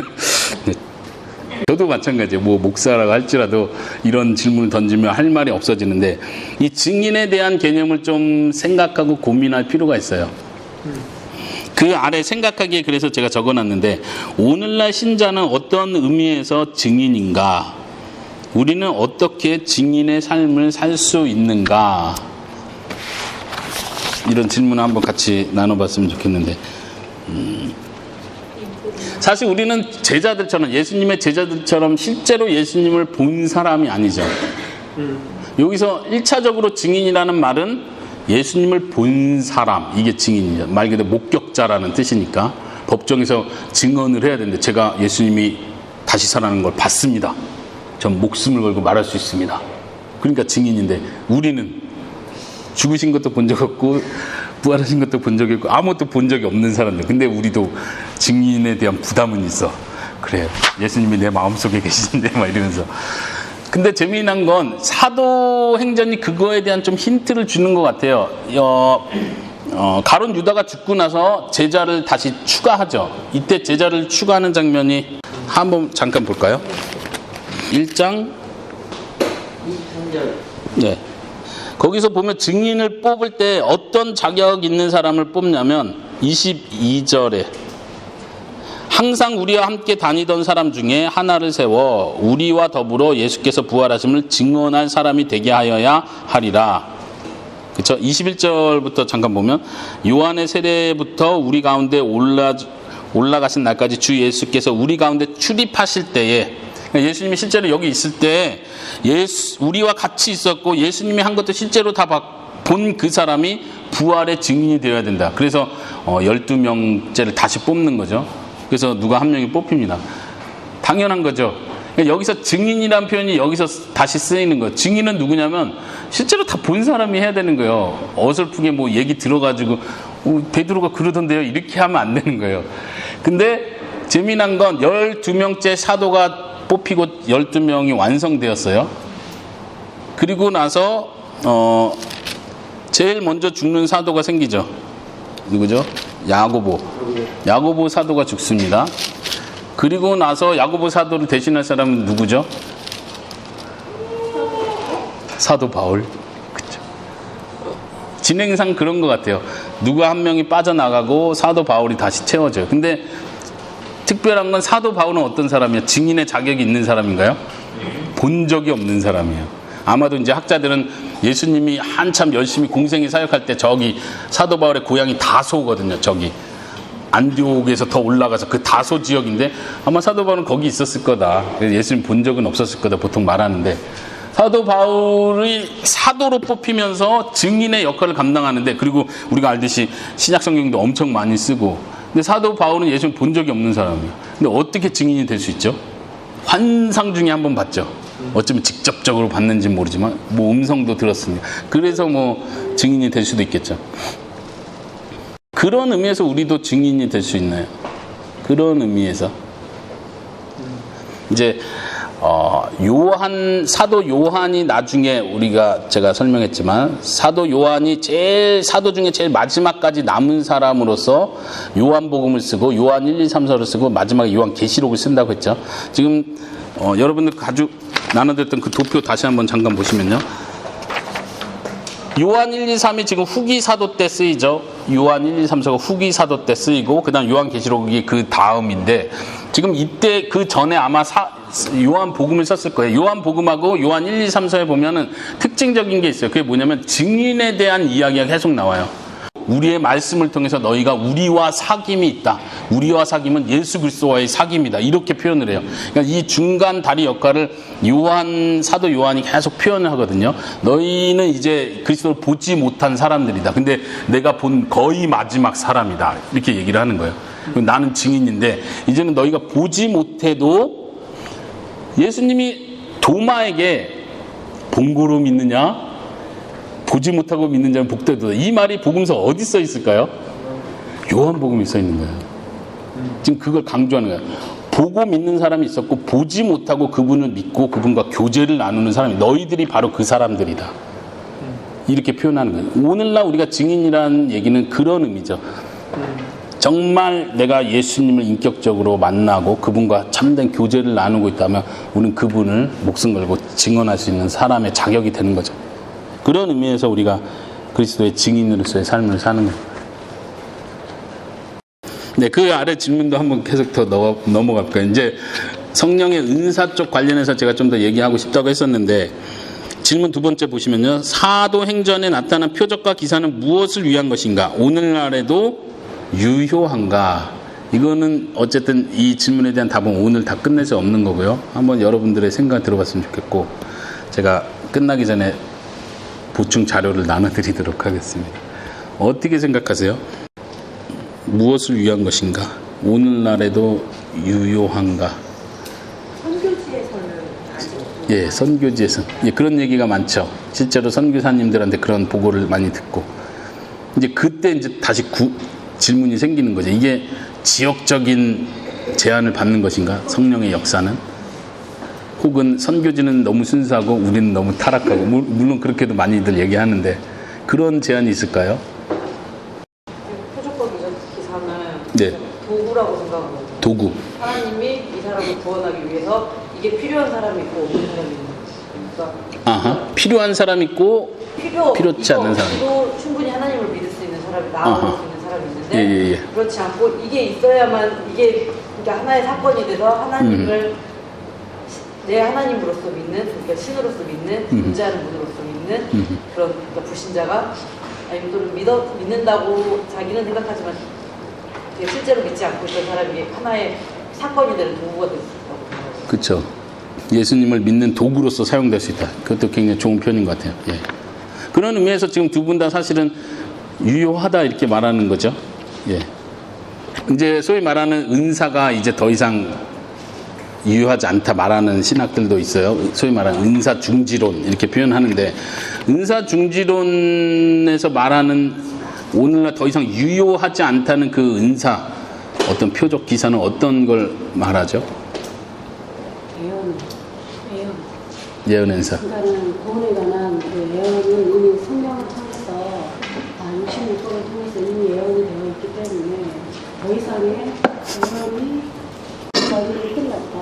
저도 마찬가지예요. 뭐 목사라고 할지라도 이런 질문을 던지면 할 말이 없어지는데 이 증인에 대한 개념을 좀 생각하고 고민할 필요가 있어요. 그 아래 생각하기에 그래서 제가 적어놨는데 오늘날 신자는 어떤 의미에서 증인인가? 우리는 어떻게 증인의 삶을 살 수 있는가? 이런 질문을 한번 같이 나눠봤으면 좋겠는데 사실 우리는 제자들처럼 예수님의 제자들처럼 실제로 예수님을 본 사람이 아니죠. 여기서 1차적으로 증인이라는 말은 예수님을 본 사람, 이게 증인이죠. 말 그대로 목격자라는 뜻이니까 법정에서 증언을 해야 되는데 제가 예수님이 다시 살아나는 걸 봤습니다. 전 목숨을 걸고 말할 수 있습니다. 그러니까 증인인데 우리는 죽으신 것도 본 적 없고 부활하신 것도 본 적이 없고 아무것도 본 적이 없는 사람들. 근데 우리도 증인에 대한 부담은 있어. 그래요. 예수님이 내 마음속에 계시는데 막 이러면서. 근데 재미난 건 사도행전이 그거에 대한 좀 힌트를 주는 것 같아요. 가룟 유다가 죽고 나서 제자를 다시 추가하죠. 이때 제자를 추가하는 장면이 한번 잠깐 볼까요? 1장 네. 거기서 보면 증인을 뽑을 때 어떤 자격 있는 사람을 뽑냐면 22절에 항상 우리와 함께 다니던 사람 중에 하나를 세워 우리와 더불어 예수께서 부활하심을 증언할 사람이 되게 하여야 하리라. 그렇죠? 21절부터 잠깐 보면 요한의 세례부터 우리 가운데 올라가신 날까지 주 예수께서 우리 가운데 출입하실 때에, 그러니까 예수님이 실제로 여기 있을 때 우리와 같이 있었고 예수님이 한 것도 실제로 다 본 그 사람이 부활의 증인이 되어야 된다. 그래서 12명째를 다시 뽑는 거죠. 그래서 누가 한 명이 뽑힙니다. 당연한 거죠. 그러니까 여기서 증인이라는 표현이 여기서 다시 쓰이는 거예요. 증인은 누구냐면 실제로 다 본 사람이 해야 되는 거예요. 어설프게 뭐 얘기 들어가지고 베드로가 그러던데요, 이렇게 하면 안 되는 거예요. 근데 재미난 건 12명째 사도가 뽑히고 12명이 완성되었어요. 그리고 나서 제일 먼저 죽는 사도가 생기죠. 누구죠? 야고보 사도가 죽습니다. 그리고 나서 야고보 사도를 대신할 사람은 누구죠? 사도 바울. 그렇죠. 진행상 그런 것 같아요. 누가 한 명이 빠져나가고 사도 바울이 다시 채워져요. 근데 특별한 건 사도 바울은 어떤 사람이에요? 증인의 자격이 있는 사람인가요? 본 적이 없는 사람이에요. 아마도 이제 학자들은 예수님이 한참 열심히 공생이 사역할 때 저기 사도 바울의 고향이 다소거든요. 저기 안디옥에서 더 올라가서 그 다소 지역인데 아마 사도 바울은 거기 있었을 거다. 예수님 본 적은 없었을 거다 보통 말하는데, 사도 바울이 사도로 뽑히면서 증인의 역할을 감당하는데, 그리고 우리가 알듯이 신약 성경도 엄청 많이 쓰고, 근데 사도 바울은 예수님 본 적이 없는 사람이에요. 근데 어떻게 증인이 될 수 있죠? 환상 중에 한번 봤죠. 어쩌면 직접적으로 봤는지 모르지만 뭐 음성도 들었습니다. 그래서 뭐 증인이 될 수도 있겠죠. 그런 의미에서 우리도 증인이 될 수 있나요? 그런 의미에서 이제 사도 요한이 나중에 제가 설명했지만 사도 요한이 사도 중에 제일 마지막까지 남은 사람으로서 요한복음을 쓰고 요한 1, 2, 3, 4를 쓰고 마지막에 요한계시록을 쓴다고 했죠. 지금 여러분들 자주 나눠드렸던 그 도표 다시 한번 잠깐 보시면요. 요한 1, 2, 3이 지금 후기 사도 때 쓰이죠. 요한 1, 2, 3, 4가 후기 사도 때 쓰이고, 그 다음 요한계시록이 그 다음인데, 지금 이때 그 전에 아마 요한복음을 썼을 거예요. 요한복음하고 요한 1, 2, 3, 4에 보면은 특징적인 게 있어요. 그게 뭐냐면 증인에 대한 이야기가 계속 나와요. 우리의 말씀을 통해서 너희가 우리와 사귐이 있다. 우리와 사귐은 예수 그리스도와의 사귐이다. 이렇게 표현을 해요. 그러니까 이 중간 다리 역할을 사도 요한이 계속 표현을 하거든요. 너희는 이제 그리스도를 보지 못한 사람들이다. 근데 내가 본 거의 마지막 사람이다. 이렇게 얘기를 하는 거예요. 나는 증인인데 이제는 너희가 보지 못해도 예수님이 도마에게 본고로 믿느냐? 보지 못하고 믿는 자는 복되도다. 이 말이 복음서 어디 써 있을까요? 요한복음에 써 있는 거예요. 지금 그걸 강조하는 거예요. 보고 믿는 사람이 있었고 보지 못하고 그분을 믿고 그분과 교제를 나누는 사람이 너희들이 바로 그 사람들이다. 이렇게 표현하는 거예요. 오늘날 우리가 증인이라는 얘기는 그런 의미죠. 정말 내가 예수님을 인격적으로 만나고 그분과 참된 교제를 나누고 있다면 우리는 그분을 목숨 걸고 증언할 수 있는 사람의 자격이 되는 거죠. 그런 의미에서 우리가 그리스도의 증인으로서의 삶을 사는 거예요. 네, 그 아래 질문도 한번 계속 더 넘어갈까요? 이제 성령의 은사 쪽 관련해서 제가 좀 더 얘기하고 싶다고 했었는데, 질문 두 번째 보시면요. 사도행전에 나타난 표적과 기사는 무엇을 위한 것인가? 오늘날에도 유효한가? 이거는 어쨌든 이 질문에 대한 답은 오늘 다 끝낼 수 없는 거고요. 한번 여러분들의 생각 들어봤으면 좋겠고, 제가 끝나기 전에 보충 자료를 나눠드리도록 하겠습니다. 어떻게 생각하세요? 무엇을 위한 것인가? 오늘날에도 유효한가? 선교지에서는 아직. 예, 선교지에서. 예, 그런 얘기가 많죠. 실제로 선교사님들한테 그런 보고를 많이 듣고. 이제 그때 이제 다시 질문이 생기는 거죠. 이게 지역적인 제한을 받는 것인가? 성령의 역사는? 혹은 선교지는 너무 순수하고 우리는 너무 타락하고, 물론 그렇게도 많이들 얘기하는데 그런 제한이 있을까요? 표적과 기사는 네. 도구라고 생각하거든요. 도구. 하나님이 이 사람을 구원하기 위해서 이게 필요한 사람이 있고 없는 사람이 있는 거죠. 그러니까 아하. 필요한 사람 있고 필요치 않는 사람. 또 충분히 하나님을 믿을 수 있는 사람이 나아갈 수 있는 사람이 있는데 예. 그렇지 않고 이게 있어야만 이게 하나의 사건이 돼서 하나님을 내 하나님으로서 믿는, 그러니까 신으로서 믿는, 존재하는 분으로서 믿는 그런 그러니까 불신자가 아니면 또는 믿는다고 자기는 생각하지만 실제로 믿지 않고 있던 사람이 하나의 사건이 되는 도구가 될 수 있다고 생각합니다. 그렇죠. 예수님을 믿는 도구로서 사용될 수 있다. 그것도 굉장히 좋은 표현인 것 같아요. 예. 그런 의미에서 지금 두 분 다 사실은 유효하다 이렇게 말하는 거죠. 예. 이제 소위 말하는 은사가 이제 더 이상 유효하지 않다 말하는 신학들도 있어요. 소위 말하는 은사중지론 이렇게 표현하는데, 은사중지론에서 말하는 오늘날 더 이상 유효하지 않다는 그 은사, 어떤 표적 기사는 어떤 걸 말하죠? 예언 은사. 그러니까는 구원에 관한 그 예언은 이미 성령을 통해서 66권을 통해서 이미 예언이 되어 있기 때문에 더 이상의 예언이 거의 끝났다.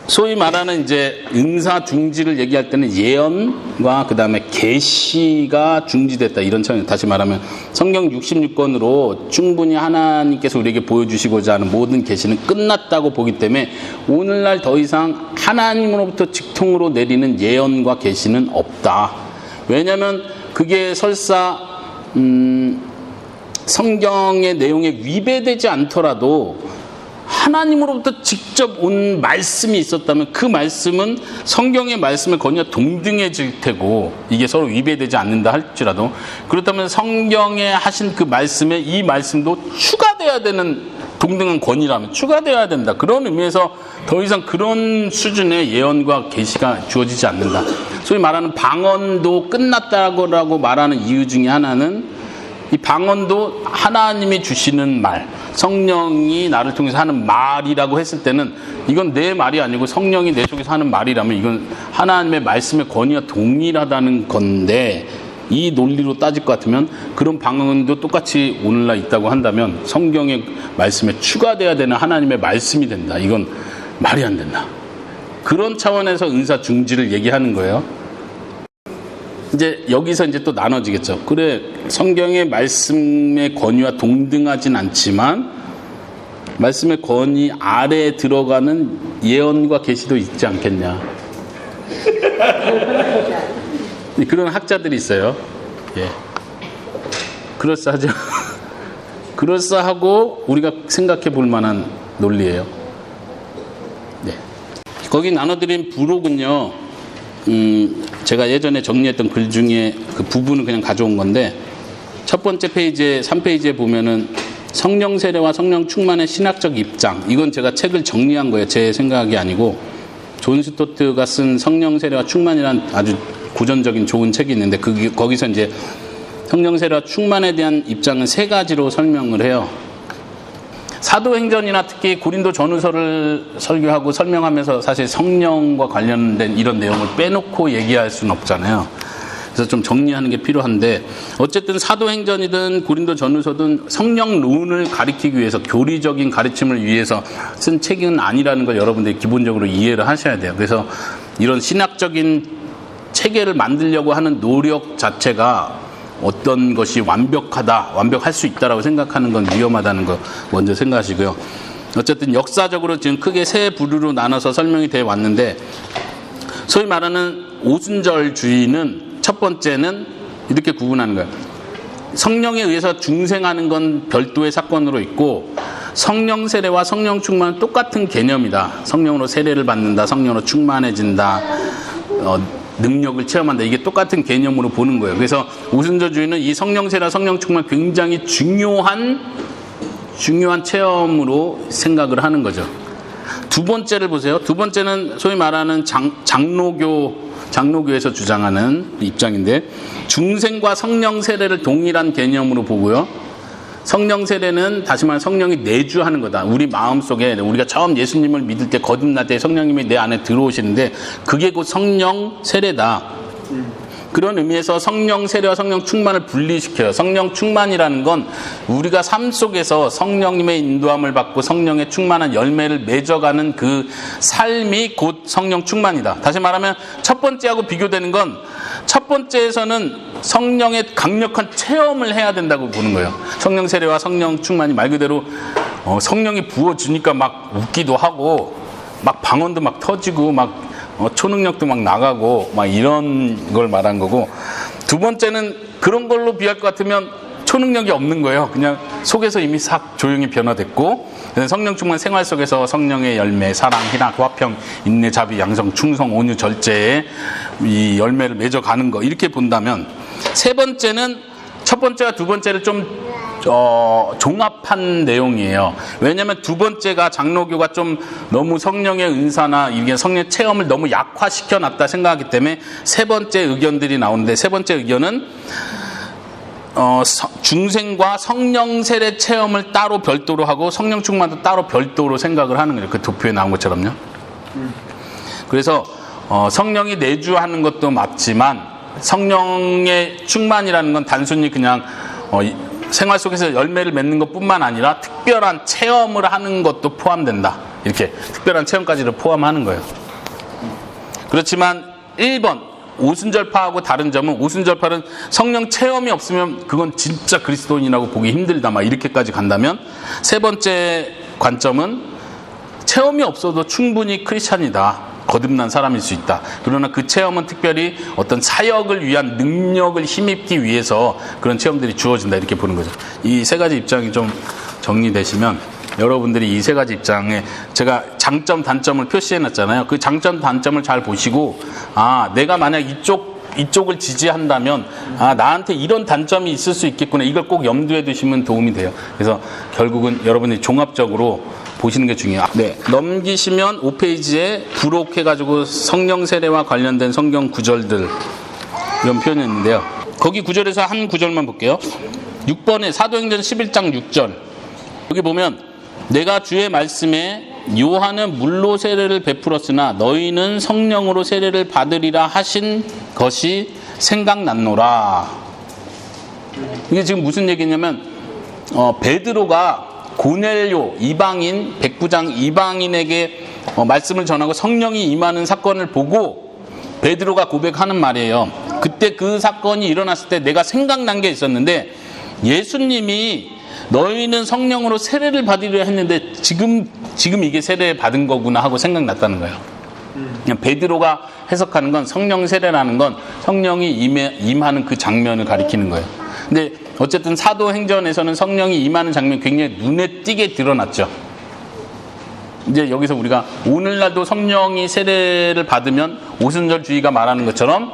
소위 말하는 이제 은사 중지를 얘기할 때는 예언과 그 다음에 계시가 중지됐다 이런 차원. 다시 말하면 성경 66권으로 충분히 하나님께서 우리에게 보여주시고자 하는 모든 계시는 끝났다고 보기 때문에 오늘날 더 이상 하나님으로부터 직통으로 내리는 예언과 계시는 없다. 왜냐하면 그게 설사 성경의 내용에 위배되지 않더라도 하나님으로부터 직접 온 말씀이 있었다면 그 말씀은 성경의 말씀에 거의 동등해질 테고, 이게 서로 위배되지 않는다 할지라도, 그렇다면 성경에 하신 그 말씀에 이 말씀도 추가돼야 되는, 동등한 권위라면 추가돼야 된다. 그런 의미에서 더 이상 그런 수준의 예언과 계시가 주어지지 않는다. 소위 말하는 방언도 끝났다고 말하는 이유 중에 하나는 이 방언도 하나님이 주시는 말, 성령이 나를 통해서 하는 말이라고 했을 때는 이건 내 말이 아니고 성령이 내 속에서 하는 말이라면 이건 하나님의 말씀의 권위와 동일하다는 건데, 이 논리로 따질 것 같으면 그런 방언도 똑같이 오늘날 있다고 한다면 성경의 말씀에 추가돼야 되는 하나님의 말씀이 된다. 이건 말이 안 된다. 그런 차원에서 은사 중지를 얘기하는 거예요. 이제 여기서 이제 또 나눠지겠죠. 그래, 성경의 말씀의 권위와 동등하진 않지만 말씀의 권위 아래에 들어가는 예언과 계시도 있지 않겠냐. 그런 학자들이 있어요. 예. 그럴싸하죠. 그럴싸하고 우리가 생각해 볼 만한 논리예요. 네. 거기 나눠드린 부록은요, 제가 예전에 정리했던 글 중에 그 부분을 그냥 가져온 건데, 첫 번째 페이지에 3페이지에 보면은 성령 세례와 성령 충만의 신학적 입장, 이건 제가 책을 정리한 거예요. 제 생각이 아니고 존 스토트가 쓴 성령 세례와 충만이라는 아주 고전적인 좋은 책이 있는데, 거기서 이제 성령 세례와 충만에 대한 입장은 세 가지로 설명을 해요. 사도행전이나 특히 고린도 전후서를 설교하고 설명하면서 사실 성령과 관련된 이런 내용을 빼놓고 얘기할 수는 없잖아요. 그래서 좀 정리하는 게 필요한데, 어쨌든 사도행전이든 고린도 전후서든 성령론을 가리키기 위해서, 교리적인 가르침을 위해서 쓴 책은 아니라는 걸 여러분들이 기본적으로 이해를 하셔야 돼요. 그래서 이런 신학적인 체계를 만들려고 하는 노력 자체가 어떤 것이 완벽할 수 있다라고 생각하는 건 위험하다는 거 먼저 생각하시고요. 어쨌든 역사적으로 지금 크게 세 부류로 나눠서 설명이 되어 왔는데, 소위 말하는 오순절주의는 첫 번째는 이렇게 구분하는 거예요. 성령에 의해서 중생하는 건 별도의 사건으로 있고, 성령 세례와 성령 충만은 똑같은 개념이다. 성령으로 세례를 받는다, 성령으로 충만해진다, 능력을 체험한다. 이게 똑같은 개념으로 보는 거예요. 그래서 오순절주의는 이 성령 세례와 성령 충만 굉장히 중요한 체험으로 생각을 하는 거죠. 두 번째를 보세요. 두 번째는 소위 말하는 장로교에서 주장하는 입장인데, 중생과 성령 세례를 동일한 개념으로 보고요. 성령 세례는 다시 말해 성령이 내주하는 거다. 우리 마음속에, 우리가 처음 예수님을 믿을 때 거듭날 때 성령님이 내 안에 들어오시는데 그게 곧 성령 세례다. 그런 의미에서 성령 세례와 성령 충만을 분리시켜요. 성령 충만이라는 건 우리가 삶 속에서 성령님의 인도함을 받고 성령의 충만한 열매를 맺어가는 그 삶이 곧 성령 충만이다. 다시 말하면 첫 번째하고 비교되는 건, 첫 번째에서는 성령의 강력한 체험을 해야 된다고 보는 거예요. 성령 세례와 성령 충만이 말 그대로 성령이 부어주니까 막 웃기도 하고 막 방언도 막 터지고 막 초능력도 막 나가고 막 이런 걸 말한 거고, 두 번째는 그런 걸로 비할 것 같으면 초능력이 없는 거예요. 그냥 속에서 이미 싹 조용히 변화됐고, 성령 충만 생활 속에서 성령의 열매, 사랑, 희락, 화평, 인내, 자비, 양성, 충성, 온유, 절제의 이 열매를 맺어가는 거, 이렇게 본다면, 세 번째는 첫 번째와 두 번째를 좀 종합한 내용이에요. 왜냐하면 두 번째가 장로교가 좀 너무 성령의 은사나 이게 성령 체험을 너무 약화시켜 놨다 생각하기 때문에 세 번째 의견들이 나오는데, 세 번째 의견은 중생과 성령 세례 체험을 따로 별도로 하고 성령 충만도 따로 별도로 생각을 하는 거예요. 그 도표에 나온 것처럼요. 그래서 성령이 내주하는 것도 맞지만 성령의 충만이라는 건 단순히 그냥 생활 속에서 열매를 맺는 것뿐만 아니라 특별한 체험을 하는 것도 포함된다. 이렇게 특별한 체험까지를 포함하는 거예요. 그렇지만 1번 오순절파하고 다른 점은, 오순절파는 성령 체험이 없으면 그건 진짜 그리스도인이라고 보기 힘들다 막 이렇게까지 간다면, 세 번째 관점은 체험이 없어도 충분히 크리스찬이다, 거듭난 사람일 수 있다. 그러나 그 체험은 특별히 어떤 사역을 위한 능력을 힘입기 위해서 그런 체험들이 주어진다, 이렇게 보는 거죠. 이 세 가지 입장이 좀 정리되시면 여러분들이 이 세 가지 입장에 제가 장점 단점을 표시해 놨잖아요. 그 장점 단점을 잘 보시고, 내가 만약 이쪽을 지지한다면 나한테 이런 단점이 있을 수 있겠구나, 이걸 꼭 염두에 두시면 도움이 돼요. 그래서 결국은 여러분들이 종합적으로 보시는 게 중요해요. 네, 넘기시면 5페이지에 부록해가지고 성령 세례와 관련된 성경 구절들, 이런 표현이 있는데요. 거기 구절에서 한 구절만 볼게요. 6번에 사도행전 11장 6절, 여기 보면 내가 주의 말씀에 요한은 물로 세례를 베풀었으나 너희는 성령으로 세례를 받으리라 하신 것이 생각났노라. 이게 지금 무슨 얘기냐면, 베드로가 고넬료 이방인, 백부장 이방인에게 말씀을 전하고 성령이 임하는 사건을 보고 베드로가 고백하는 말이에요. 그때 그 사건이 일어났을 때 내가 생각난 게 있었는데, 예수님이 너희는 성령으로 세례를 받으려 했는데 지금 이게 세례 받은 거구나 하고 생각났다는 거예요. 그냥 베드로가 해석하는 건 성령 세례라는 건 성령이 임하는 그 장면을 가리키는 거예요. 근데 어쨌든 사도행전에서는 성령이 임하는 장면이 굉장히 눈에 띄게 드러났죠. 이제 여기서 우리가 오늘날도 성령이 세례를 받으면 오순절주의가 말하는 것처럼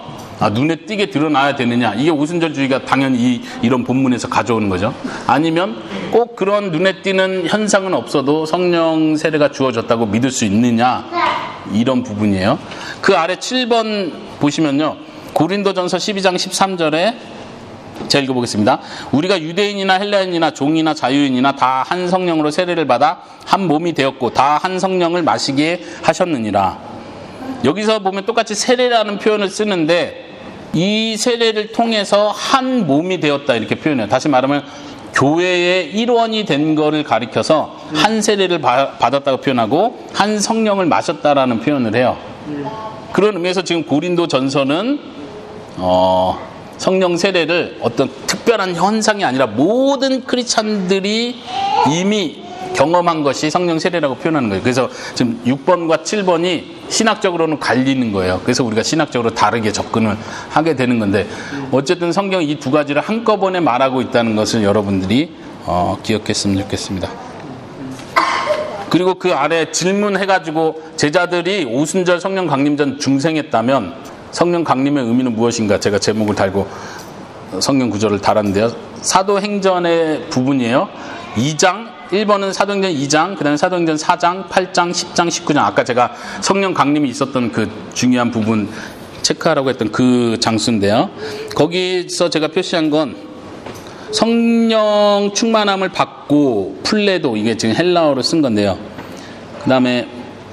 눈에 띄게 드러나야 되느냐, 이게 오순절주의가 당연히 이런 본문에서 가져오는 거죠. 아니면 꼭 그런 눈에 띄는 현상은 없어도 성령 세례가 주어졌다고 믿을 수 있느냐, 이런 부분이에요. 그 아래 7번 보시면요, 고린도전서 12장 13절에 제가 읽어보겠습니다. 우리가 유대인이나 헬라인이나 종이나 자유인이나 다 한 성령으로 세례를 받아 한 몸이 되었고 다 한 성령을 마시게 하셨느니라. 여기서 보면 똑같이 세례라는 표현을 쓰는데, 이 세례를 통해서 한 몸이 되었다, 이렇게 표현해요. 다시 말하면 교회의 일원이 된 거를 가리켜서 한 세례를 받았다고 표현하고 한 성령을 마셨다라는 표현을 해요. 그런 의미에서 지금 고린도 전서는 성령 세례를 어떤 특별한 현상이 아니라 모든 크리스찬들이 이미 경험한 것이 성령 세례라고 표현하는 거예요. 그래서 지금 6번과 7번이 신학적으로는 갈리는 거예요. 그래서 우리가 신학적으로 다르게 접근을 하게 되는 건데, 어쨌든 성경 이 두 가지를 한꺼번에 말하고 있다는 것을 여러분들이 기억했으면 좋겠습니다. 그리고 그 아래 질문해가지고 제자들이 오순절 성령 강림전 중생했다면 성령 강림의 의미는 무엇인가, 제가 제목을 달고 성경 구절을 달았는데요. 사도행전의 부분이에요. 2장, 1번은 사도행전 2장, 그 다음에 사도행전 4장, 8장, 10장, 19장, 아까 제가 성령 강림이 있었던 그 중요한 부분 체크하라고 했던 그 장수인데요. 거기서 제가 표시한 건 성령 충만함을 받고 플레도, 이게 지금 헬라어로 쓴 건데요. 그 다음에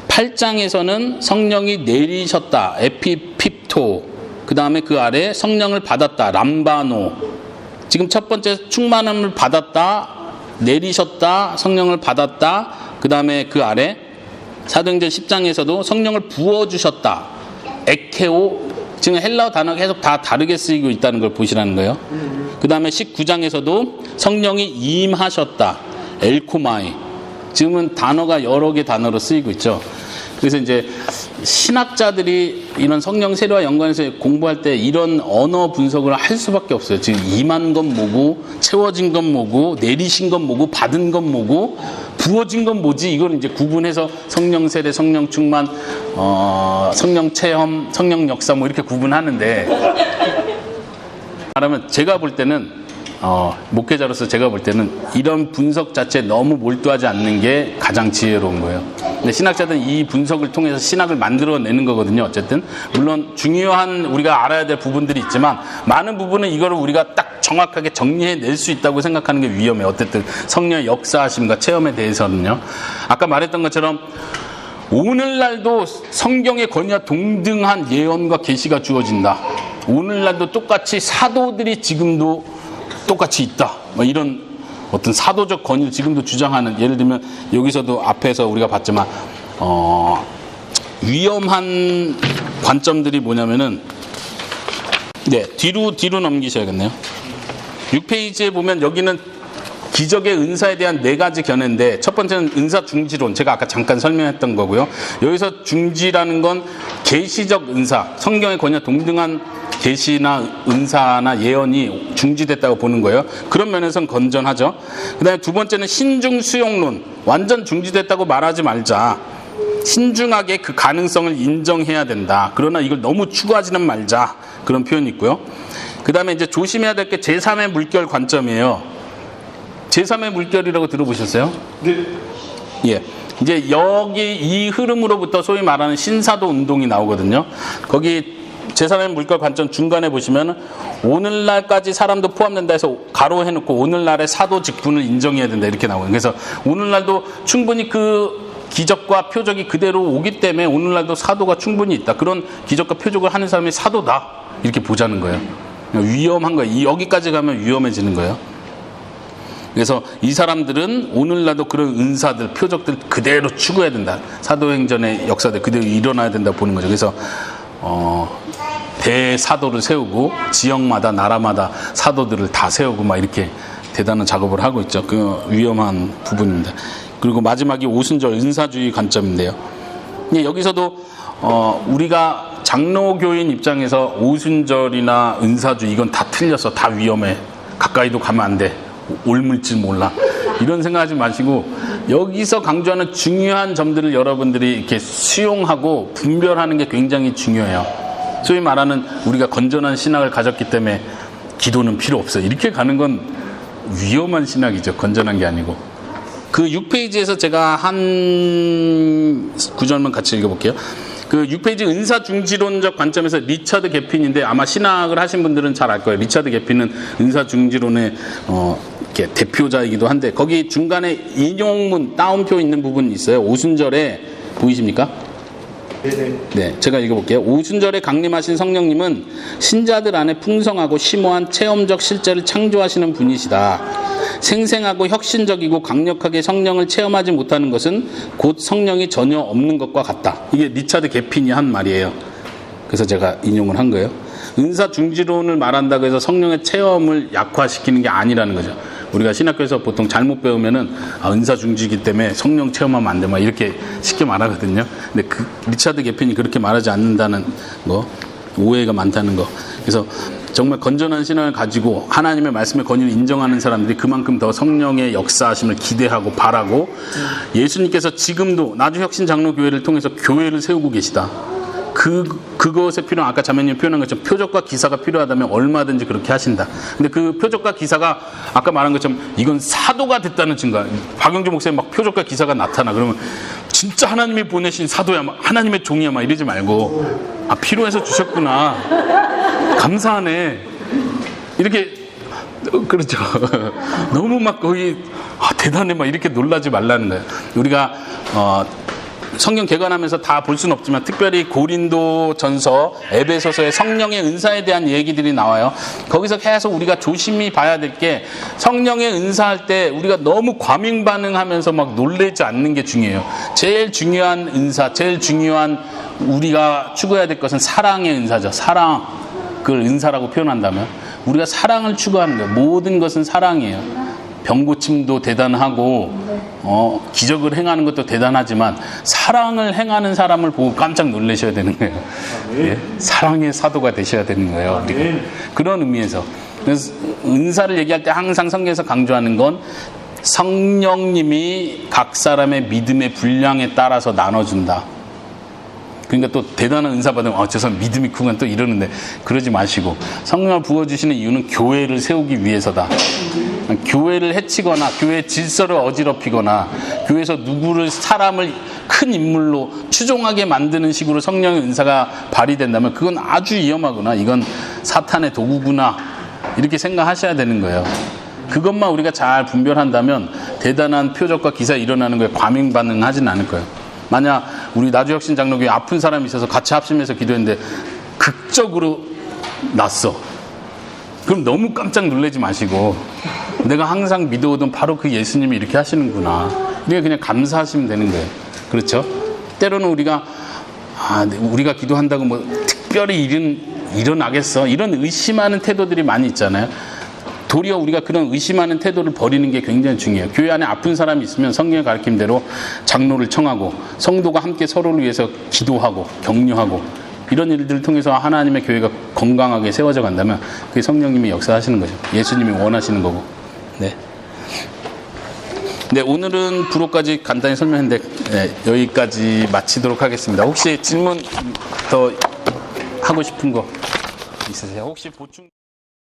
8장에서는 성령이 내리셨다, 에피핍토, 그 다음에 그 아래 성령을 받았다, 람바노. 지금 첫 번째 충만함을 받았다, 내리셨다, 성령을 받았다, 그 다음에 그 아래 사도행전 10장에서도 성령을 부어주셨다, 에케오. 지금 헬라어 단어가 계속 다 다르게 쓰이고 있다는 걸 보시라는 거예요. 그 다음에 19장에서도 성령이 임하셨다, 엘코마이. 지금은 단어가 여러 개 단어로 쓰이고 있죠. 그래서 이제 신학자들이 이런 성령 세례와 연관해서 공부할 때 이런 언어 분석을 할 수밖에 없어요. 지금 임한 건 뭐고, 채워진 건 뭐고, 내리신 건 뭐고, 받은 건 뭐고, 부어진 건 뭐지? 이걸 이제 구분해서 성령 세례, 성령 충만, 성령 체험, 성령 역사 뭐 이렇게 구분하는데, 말하면 제가 볼 때는 목회자로서 제가 볼 때는 이런 분석 자체에 너무 몰두하지 않는 게 가장 지혜로운 거예요. 근데 신학자들은 이 분석을 통해서 신학을 만들어내는 거거든요. 어쨌든 물론 중요한 우리가 알아야 될 부분들이 있지만 많은 부분은 이거를 우리가 딱 정확하게 정리해낼 수 있다고 생각하는 게 위험해요. 어쨌든 성령의 역사하심과 체험에 대해서는요. 아까 말했던 것처럼 오늘날도 성경의 권위와 동등한 예언과 계시가 주어진다. 오늘날도 똑같이 사도들이 지금도 똑같이 있다. 뭐 이런 어떤 사도적 권위를 지금도 주장하는, 예를 들면 여기서도 앞에서 우리가 봤지만 위험한 관점들이 뭐냐면은 뒤로 넘기셔야겠네요. 6페이지에 보면 여기는 기적의 은사에 대한 4가지 견해인데 첫 번째는 은사 중지론, 제가 아까 잠깐 설명했던 거고요. 여기서 중지라는 건 계시적 은사, 성경의 권위와 동등한 계시나 은사나 예언이 중지됐다고 보는 거예요. 그런 면에서는 건전하죠. 그 다음에 두 번째는 신중 수용론, 완전 중지됐다고 말하지 말자. 신중하게 그 가능성을 인정해야 된다. 그러나 이걸 너무 추구하지는 말자. 그런 표현이 있고요. 그 다음에 이제 조심해야 될 게 제3의 물결 관점이에요. 제3의 물결이라고 들어보셨어요? 네. 예. 이제 여기 이 흐름으로부터 소위 말하는 신사도 운동이 나오거든요. 거기 제3의 물결 관점 중간에 보시면 오늘날까지 사람도 포함된다 해서 가로해놓고 오늘날의 사도 직분을 인정해야 된다 이렇게 나오거든요. 그래서 오늘날도 충분히 그 기적과 표적이 그대로 오기 때문에 오늘날도 사도가 충분히 있다. 그런 기적과 표적을 하는 사람이 사도다. 이렇게 보자는 거예요. 위험한 거예요. 여기까지 가면 위험해지는 거예요. 그래서 이 사람들은 오늘날도 그런 은사들, 표적들 그대로 추구해야 된다. 사도행전의 역사들 그대로 일어나야 된다 보는 거죠. 그래서 대사도를 세우고 지역마다 나라마다 사도들을 다 세우고 막 이렇게 대단한 작업을 하고 있죠. 그 위험한 부분입니다. 그리고 마지막이 오순절 은사주의 관점인데요. 여기서도 우리가 장로교인 입장에서 오순절이나 은사주의 이건 다 틀렸어, 다 위험해, 가까이도 가면 안 돼, 옮을지 몰라, 이런 생각하지 마시고 여기서 강조하는 중요한 점들을 여러분들이 이렇게 수용하고 분별하는 게 굉장히 중요해요. 소위 말하는 우리가 건전한 신학을 가졌기 때문에 기도는 필요 없어, 이렇게 가는 건 위험한 신학이죠. 건전한 게 아니고. 그 6페이지에서 제가 한 구절만 같이 읽어볼게요. 그 6페이지 은사 중지론적 관점에서 리처드 게핀인데 아마 신학을 하신 분들은 잘 알 거예요. 리처드 게핀은 은사 중지론의 이렇게 대표자이기도 한데 거기 중간에 인용문 따옴표 있는 부분이 있어요. 오순절에 보이십니까? 네, 제가 읽어볼게요. 오순절에 강림하신 성령님은 신자들 안에 풍성하고 심오한 체험적 실제를 창조하시는 분이시다. 생생하고 혁신적이고 강력하게 성령을 체험하지 못하는 것은 곧 성령이 전혀 없는 것과 같다. 이게 리차드 게핀이 한 말이에요. 그래서 제가 인용을 한 거예요. 은사 중지론을 말한다고 해서 성령의 체험을 약화시키는 게 아니라는 거죠. 우리가 신학교에서 보통 잘못 배우면은 은사 중지기 때문에 성령 체험하면 안 돼, 막 이렇게 쉽게 말하거든요. 근데 그 리차드 게핀이 그렇게 말하지 않는다는 거, 오해가 많다는 거. 그래서 정말 건전한 신앙을 가지고 하나님의 말씀의 권위를 인정하는 사람들이 그만큼 더 성령의 역사하심을 기대하고 바라고, 예수님께서 지금도 나주혁신장로교회를 통해서 교회를 세우고 계시다. 그것에 필요한, 아까 자매님 표현한 것처럼 표적과 기사가 필요하다면 얼마든지 그렇게 하신다. 근데 그 표적과 기사가 아까 말한 것처럼 이건 사도가 됐다는 증거. 박영주 목사님 막 표적과 기사가 나타나 그러면 진짜 하나님이 보내신 사도야, 막 하나님의 종이야, 막 이러지 말고, 필요해서 주셨구나, 감사하네, 이렇게, 그렇죠. 너무 막 거의 대단해 막 이렇게 놀라지 말라는 거예요. 우리가 성경 개관하면서 다 볼 수는 없지만 특별히 고린도전서, 에베소서의 성령의 은사에 대한 얘기들이 나와요. 거기서 계속 우리가 조심히 봐야 될 게, 성령의 은사할 때 우리가 너무 과민 반응하면서 막 놀라지 않는 게 중요해요. 제일 중요한 은사, 제일 중요한 우리가 추구해야 될 것은 사랑의 은사죠. 사랑, 그걸 은사라고 표현한다면 우리가 사랑을 추구하는 거예요. 모든 것은 사랑이에요. 병고침도 대단하고 기적을 행하는 것도 대단하지만 사랑을 행하는 사람을 보고 깜짝 놀라셔야 되는 거예요. 예? 사랑의 사도가 되셔야 되는 거예요. 우리가. 그런 의미에서. 그래서 은사를 얘기할 때 항상 성경에서 강조하는 건 성령님이 각 사람의 믿음의 분량에 따라서 나눠준다. 그러니까 또 대단한 은사 받으면 저 사람 믿음이 크구나 또 이러는데 그러지 마시고 성령을 부어주시는 이유는 교회를 세우기 위해서다. 교회를 해치거나 교회 질서를 어지럽히거나 교회에서 누구를 사람을 큰 인물로 추종하게 만드는 식으로 성령의 은사가 발휘된다면 그건 아주 위험하구나. 이건 사탄의 도구구나. 이렇게 생각하셔야 되는 거예요. 그것만 우리가 잘 분별한다면 대단한 표적과 기사 일어나는 거에 과민 반응하지는 않을 거예요. 만약 우리 나주혁신 장로교회 아픈 사람이 있어서 같이 합심해서 기도했는데 극적으로 낫어. 그럼 너무 깜짝 놀라지 마시고 내가 항상 믿어오던 바로 그 예수님이 이렇게 하시는구나. 우리가 그냥 감사하시면 되는 거예요. 그렇죠? 때로는 우리가 우리가 기도한다고 뭐 특별히 일어나겠어. 이런 의심하는 태도들이 많이 있잖아요. 도리어 우리가 그런 의심하는 태도를 버리는 게 굉장히 중요해요. 교회 안에 아픈 사람이 있으면 성경의 가르침대로 장로를 청하고 성도가 함께 서로를 위해서 기도하고 격려하고 이런 일들을 통해서 하나님의 교회가 건강하게 세워져 간다면 그게 성령님이 역사하시는 거죠. 예수님이 원하시는 거고. 네. 네, 오늘은 부록까지 간단히 설명했는데 여기까지 마치도록 하겠습니다. 혹시 질문 더 하고 싶은 거 있으세요? 혹시 보충